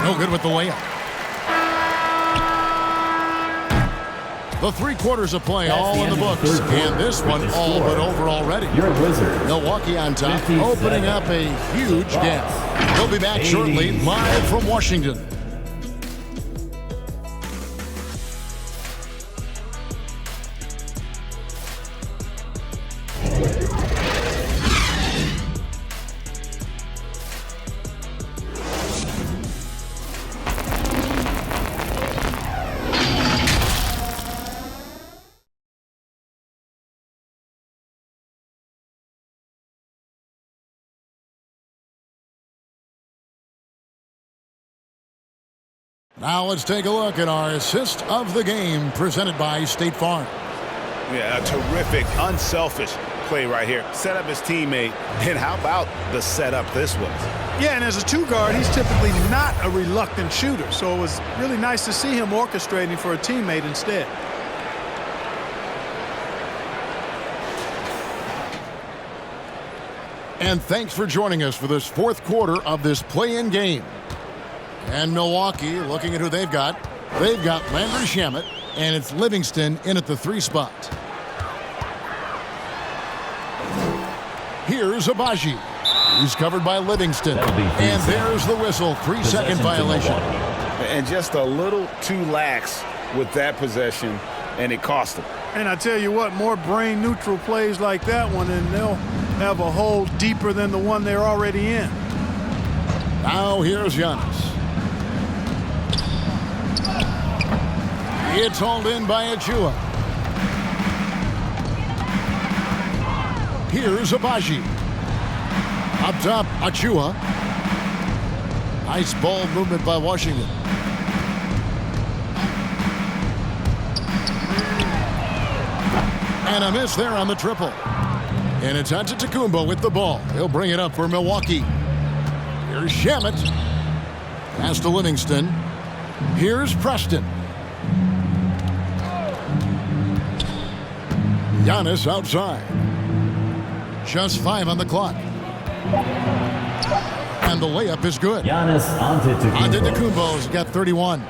No good with the layup. The 3 quarters of play all in the books. And this one all but over already. Milwaukee on top, opening up a huge gap. They'll be back shortly, live from Washington. Now let's take a look at our assist of the game presented by State Farm. Yeah, a terrific, unselfish play right here. Set up his teammate, and how about the setup this was? Yeah, and as a 2-guard, he's typically not a reluctant shooter, so it was really nice to see him orchestrating for a teammate instead. And thanks for joining us for this 4th quarter of this play-in game. And Milwaukee, looking at who they've got Landry Shamet, and it's Livingston in at the 3 spot. Here's Abaji. He's covered by Livingston. And there's the whistle, 3-second violation. And just a little too lax with that possession. and it cost them. And I tell you what, more brain-neutral plays like that one, and they'll have a hole deeper than the one they're already in. Now here's Giannis. It's hauled in by Achua. Here's Abaji. Up top, Achua. Nice ball movement by Washington. And a miss there on the triple. And it's Antetokounmpo with the ball. He'll bring it up for Milwaukee. Here's Shamet. Pass to Livingston. Here's Preston. Giannis outside. Just 5 on the clock. And the layup is good. Giannis Antetokounmpo's got 31.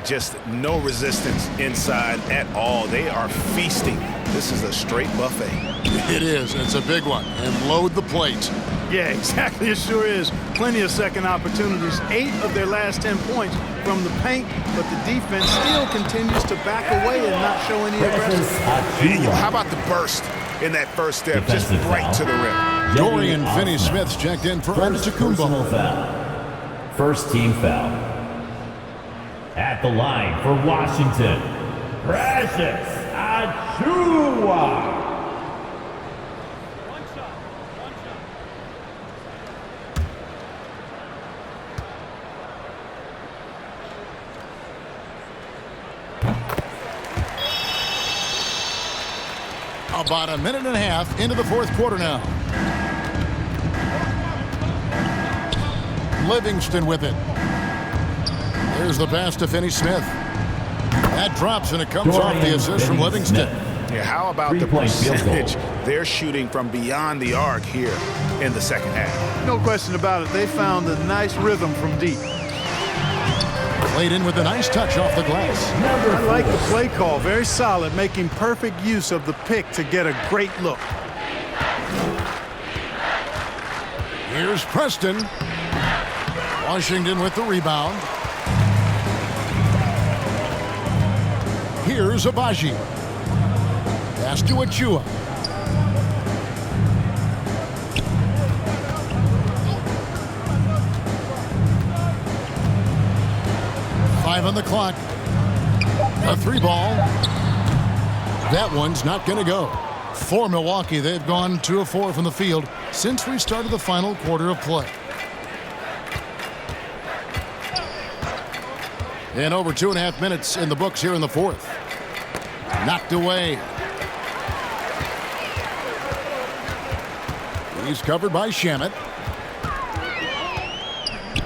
Just no resistance inside at all. They are feasting. This is a straight buffet. It is. It's a big one. And load the plate. Yeah, exactly. It sure is. Plenty of second opportunities. 8 of their last 10 points from the paint, but the defense still continues to back away and not show any aggression. How about the burst in that first step? Just right to the rim. Dorian Finney-Smith's checked in for Antetokounmpo. First team foul. At the line for Washington, Precious Achiuwa. About a minute and a half into the fourth quarter now. Livingston with it. There's the pass to Finney-Smith. That drops, and it comes off the assist from Livingston. Yeah, how about the percentage they're shooting from beyond the arc here in the second half? No question about it. They found a nice rhythm from deep. Played in with a nice touch off the glass. I like the play call. Very solid, making perfect use of the pick to get a great look. Here's Preston. Washington with the rebound. Here's Abaji. Pass to Achua. Five on the clock. A 3-ball. That one's not going to go. For Milwaukee, they've gone 2 of 4 from the field since we started the final quarter of play. And over 2.5 minutes in the books here in the fourth. Knocked away. He's covered by Shamet.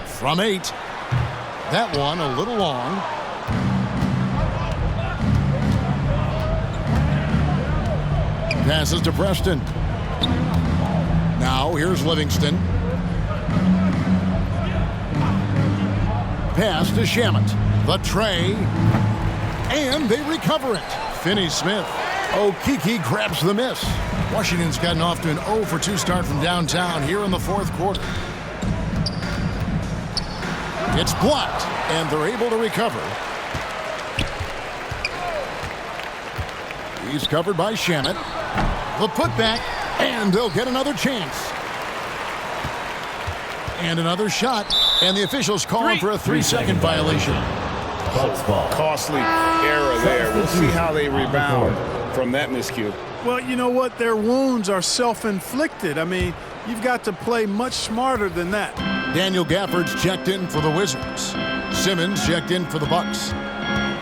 From 8. That one a little long. Passes to Preston. Now here's Livingston. Pass to Shamet. The tray. And they recover it. Finney-Smith. Okeke grabs the miss. Washington's gotten off to an 0 for 2 start from downtown here in the fourth quarter. It's blocked, and they're able to recover. He's covered by Shamet. The putback, and they'll get another chance. And another shot, and the officials calling for a 3-second violation. Costly error there. We'll see how they rebound from that miscue. Well, you know what? Their wounds are self-inflicted. I mean, you've got to play much smarter than that. Daniel Gafford's checked in for the Wizards. Simmons checked in for the Bucks.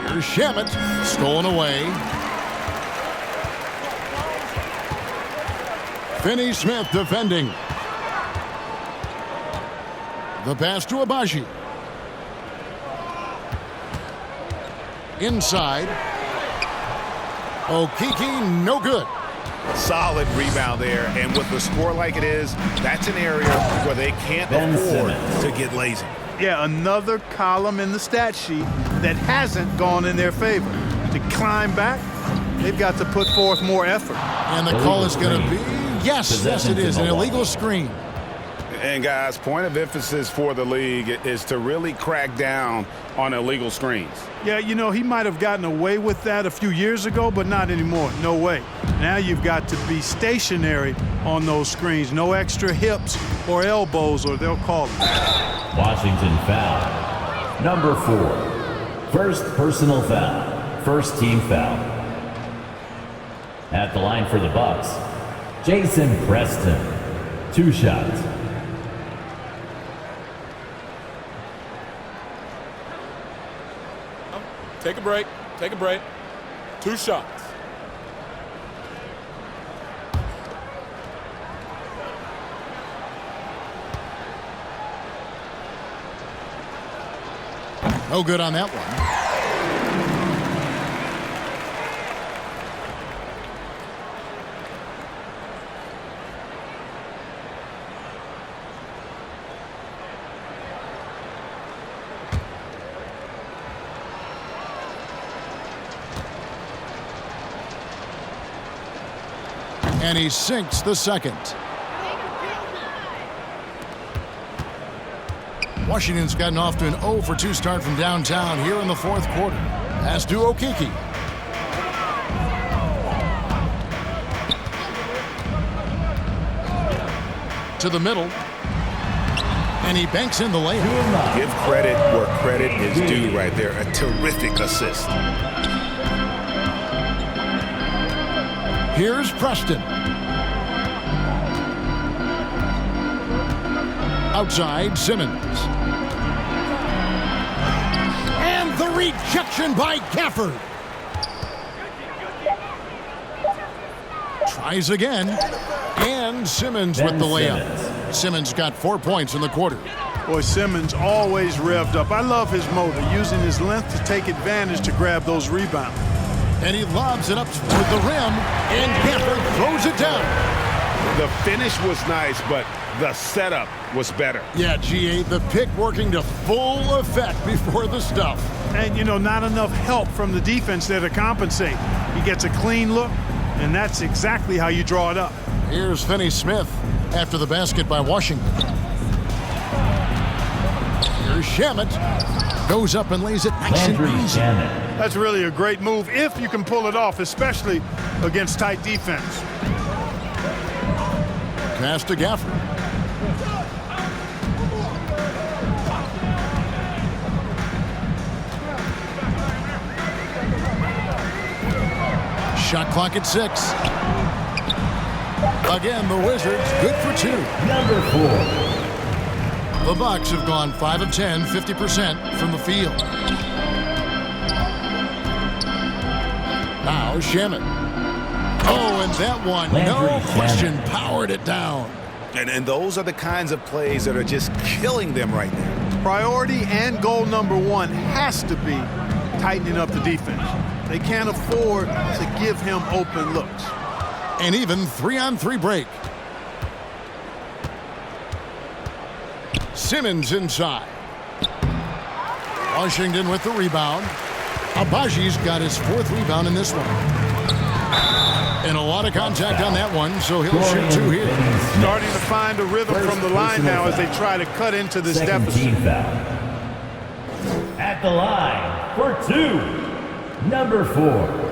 Here's Shamet, stolen away. Finney-Smith defending. The pass to Abaji. Inside. Okeke, no good. Solid rebound there, and with the score like it is, that's an area where they can't afford to get lazy. Yeah, another column in the stat sheet that hasn't gone in their favor. To climb back, they've got to put forth more effort. And the call is going to be, yes, it is, an illegal screen. And guys, point of emphasis for the league is to really crack down on illegal screens. Yeah, you know, he might have gotten away with that a few years ago, but not anymore. No way. Now you've got to be stationary on those screens. No extra hips or elbows, or they'll call it. Washington foul. Number 4. First personal foul. First team foul. At the line for the Bucks, Jason Preston. 2 shots. Take a break. Take a break. 2 shots. No good on that one. And he sinks the second. Washington's gotten off to an 0 for 2 start from downtown here in the 4th quarter. Pass to Okeke. To the middle. And he banks in the layup. Give credit where credit is due right there. A terrific assist. Here's Preston. Outside, Simmons. And the rejection by Gafford. Tries again. And Simmons with the layup. Simmons got 4 points in the quarter. Boy, Simmons always revved up. I love his motor, using his length to take advantage to grab those rebounds. And he lobs it up to the rim, and Gafford throws it down. The finish was nice, but the setup was better. Yeah, GA, the pick working to full effect before the stuff. And, you know, not enough help from the defense there to compensate. He gets a clean look, and that's exactly how you draw it up. Here's Finney-Smith after the basket by Washington. Here's Shamet. Goes up and lays it nice and easy. That's really a great move if you can pull it off, especially against tight defense. Pass to Gafford. Shot clock at 6. Again, the Wizards good for 2. Number 4. The Bucks have gone 5 of 10, 50% from the field. Now Shamet. Oh, and that one, no question, powered it down. And those are the kinds of plays that are just killing them right now. Priority and goal number 1 has to be tightening up the defense. They can't afford to give him open looks. And even 3-on-3 break. Simmons inside. Washington with the rebound. Abaji's got his 4th rebound in this one. And a lot of contact on that one, so he'll shoot 2 here. Starting to find a rhythm from the line now as they try to cut into this deficit. At the line for 2, number 4.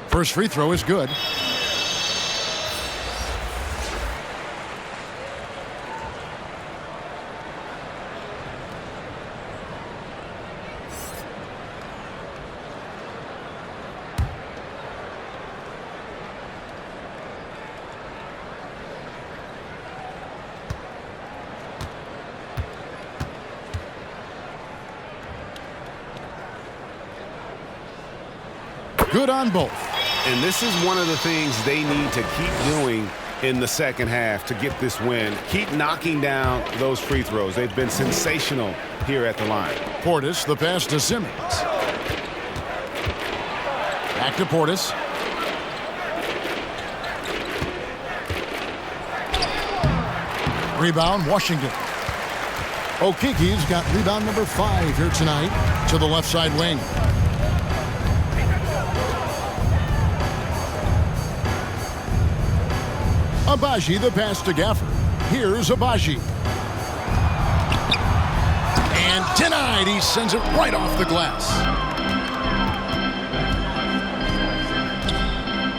First free throw is good. Good on both. And this is one of the things they need to keep doing in the second half to get this win. Keep knocking down those free throws. They've been sensational here at the line. Portis, the pass to Simmons. Back to Portis. Rebound, Washington. Okeke's got rebound number 5 here tonight to the left side wing. Agbaji the pass to Gafford. Here's Agbaji. And denied. He sends it right off the glass.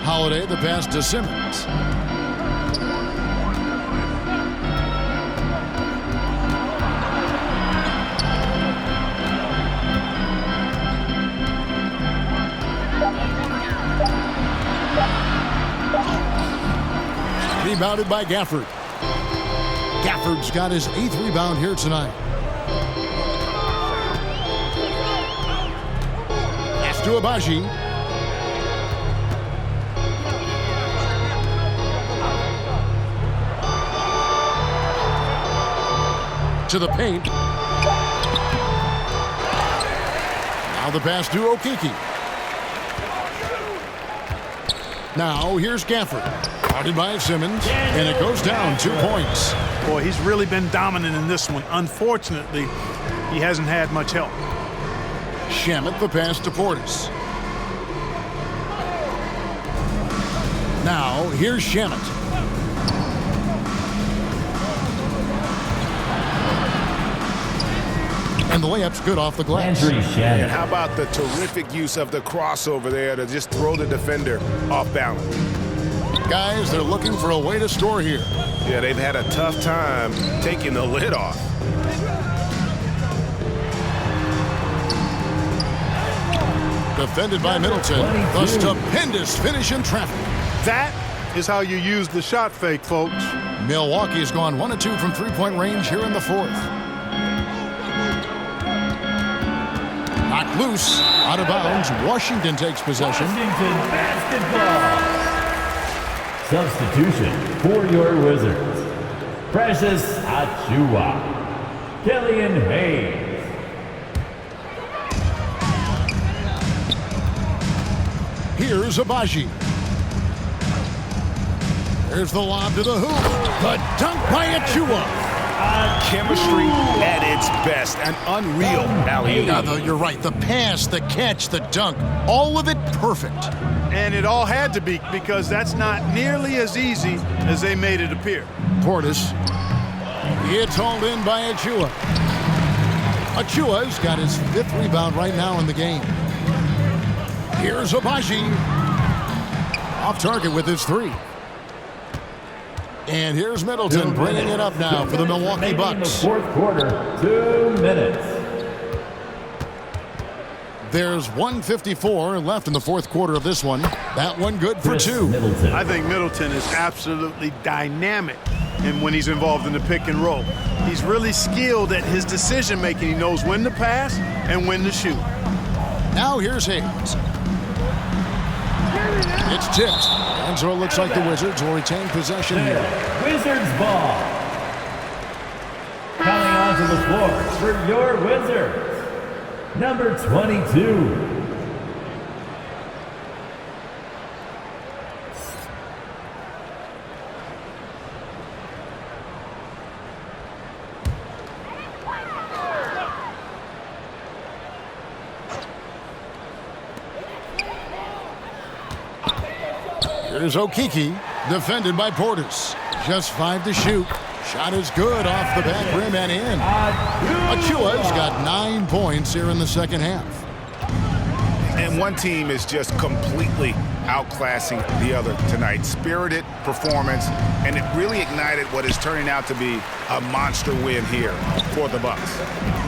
Holiday the pass to Simmons. Rebounded by Gafford. Gafford's got his 8th rebound here tonight. Pass to Agbaji. To the paint. Now the pass to Okeke. Now here's Gafford. Guarded by Simmons, and it goes down 2 points. Boy, he's really been dominant in this one. Unfortunately, he hasn't had much help. Shamet the pass to Portis. Now, here's Shamet. And the layup's good off the glass. And how about the terrific use of the crossover there to just throw the defender off balance? Guys, they're looking for a way to score here. Yeah, they've had a tough time taking the lid off. Defended by Middleton. The stupendous finish in traffic. That is how you use the shot fake, folks. Milwaukee's gone 1 of 2 from three-point range here in the 4th. Knocked loose, out of bounds. Washington takes possession. Washington basketball. Substitution for your Wizards. Precious Achiuwa. Killian Hayes. Here's Agbaji. There's the lob to the hoop. The dunk by Achiuwa. Chemistry at its best. An unreal alley-oop. Yeah, you're right. The pass, the catch, the dunk, all of it perfect. And it all had to be, because that's not nearly as easy as they made it appear. Portis. It's hauled in by Achiuwa. Achiuwa's got his 5th rebound right now in the game. Here's Agbaji. Off target with his 3. And here's Middleton bringing it up now for the Milwaukee Bucks. The 4th quarter, 2 minutes. There's 1:54 left in the 4th quarter of this one. That one good for 2. Middleton. I think Middleton is absolutely dynamic when he's involved in the pick and roll. He's really skilled at his decision making. He knows when to pass and when to shoot. Now here's Hayes. It's tipped. And so it looks like the Wizards will retain possession here. Wizards ball. Coming onto the floor for your Wizards, number 22. Here's Okeke, defended by Portis. Just 5 to shoot. Shot is good off the back rim and in. Achiuwa's got 9 points here in the second half. And one team is just completely outclassing the other tonight. Spirited performance, and it really ignited what is turning out to be a monster win here for the Bucks.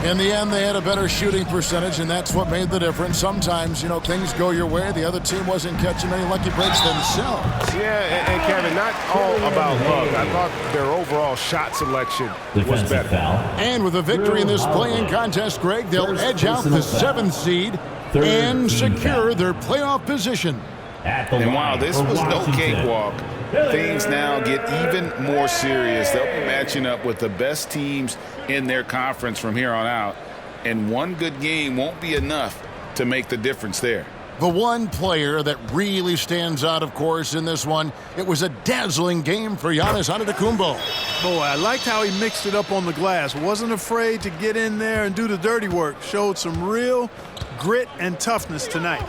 In the end, they had a better shooting percentage, and that's what made the difference. Sometimes, things go your way. The other team wasn't catching any lucky breaks themselves. Yeah, and Kevin, not all about luck. I thought their overall shot selection was better. And with a victory in this play-in contest, Greg, they'll edge out the 7th seed and secure their playoff position. And while this was no cakewalk, things now get even more serious. They'll be matching up with the best teams in their conference from here on out, and one good game won't be enough to make the difference there. The one player that really stands out, of course, in this one, it was a dazzling game for Giannis Antetokounmpo. Boy, I liked how he mixed it up on the glass. Wasn't afraid to get in there and do the dirty work. Showed some real grit and toughness tonight.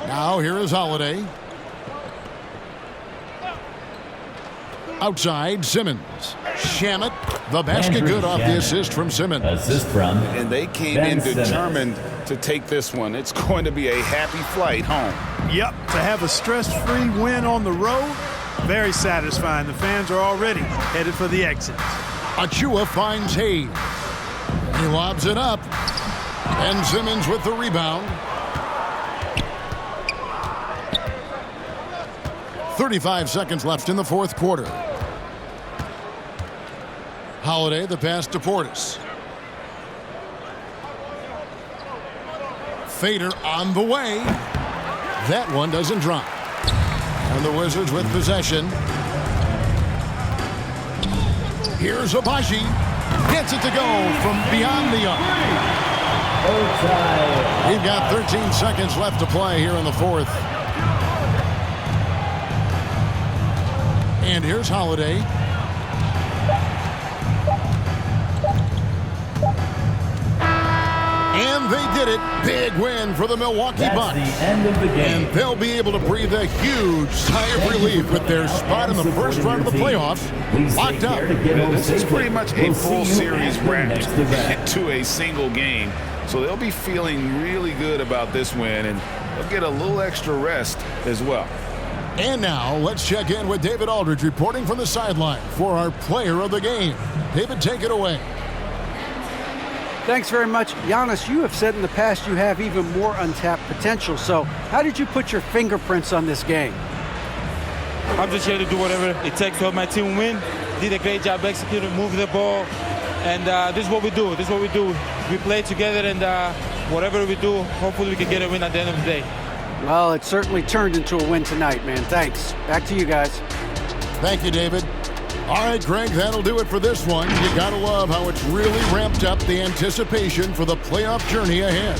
Now here is Holiday. Outside, Simmons. Shamet, the basket good off the assist from Simmons. Assist from. And they came in determined to take this one. It's going to be a happy flight home. Yep, to have a stress-free win on the road, very satisfying. The fans are already headed for the exit. Achua finds Hayes. He lobs it up. And Simmons with the rebound. 35 seconds left in the fourth quarter. Holiday, the pass to Portis. Fader on the way. That one doesn't drop. And the Wizards with possession. Here's Abaji. Gets it to go from beyond the arc. We've got 13 seconds left to play here in the fourth. And here's Holiday. And they did it. Big win for the Milwaukee Bucks. That's the end of the game. And they'll be able to breathe a huge sigh of relief with their spot in the first round of the playoffs locked up. This is pretty much a full series wrapped into a single game. So they'll be feeling really good about this win, and they'll get a little extra rest as well. And now, let's check in with David Aldridge reporting from the sideline for our player of the game. David, take it away. Thanks very much. Giannis, you have said in the past you have even more untapped potential. So how did you put your fingerprints on this game? I'm just here to do whatever it takes to help my team win. Did a great job executing, moving the ball. And this is what we do. This is what we do. We play together, and whatever we do, hopefully we can get a win at the end of the day. Well, it certainly turned into a win tonight, man. Thanks. Back to you guys. Thank you, David. All right, Greg, that'll do it for this one. You gotta love how it's really ramped up the anticipation for the playoff journey ahead.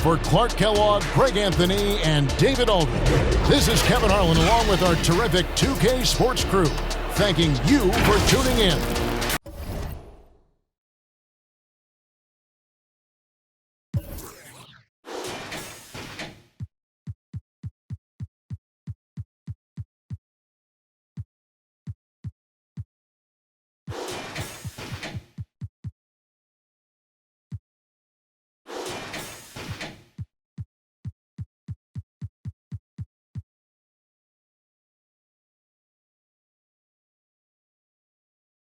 For Clark Kellogg, Greg Anthony, and David Aldridge, this is Kevin Harlan along with our terrific 2K Sports crew, thanking you for tuning in.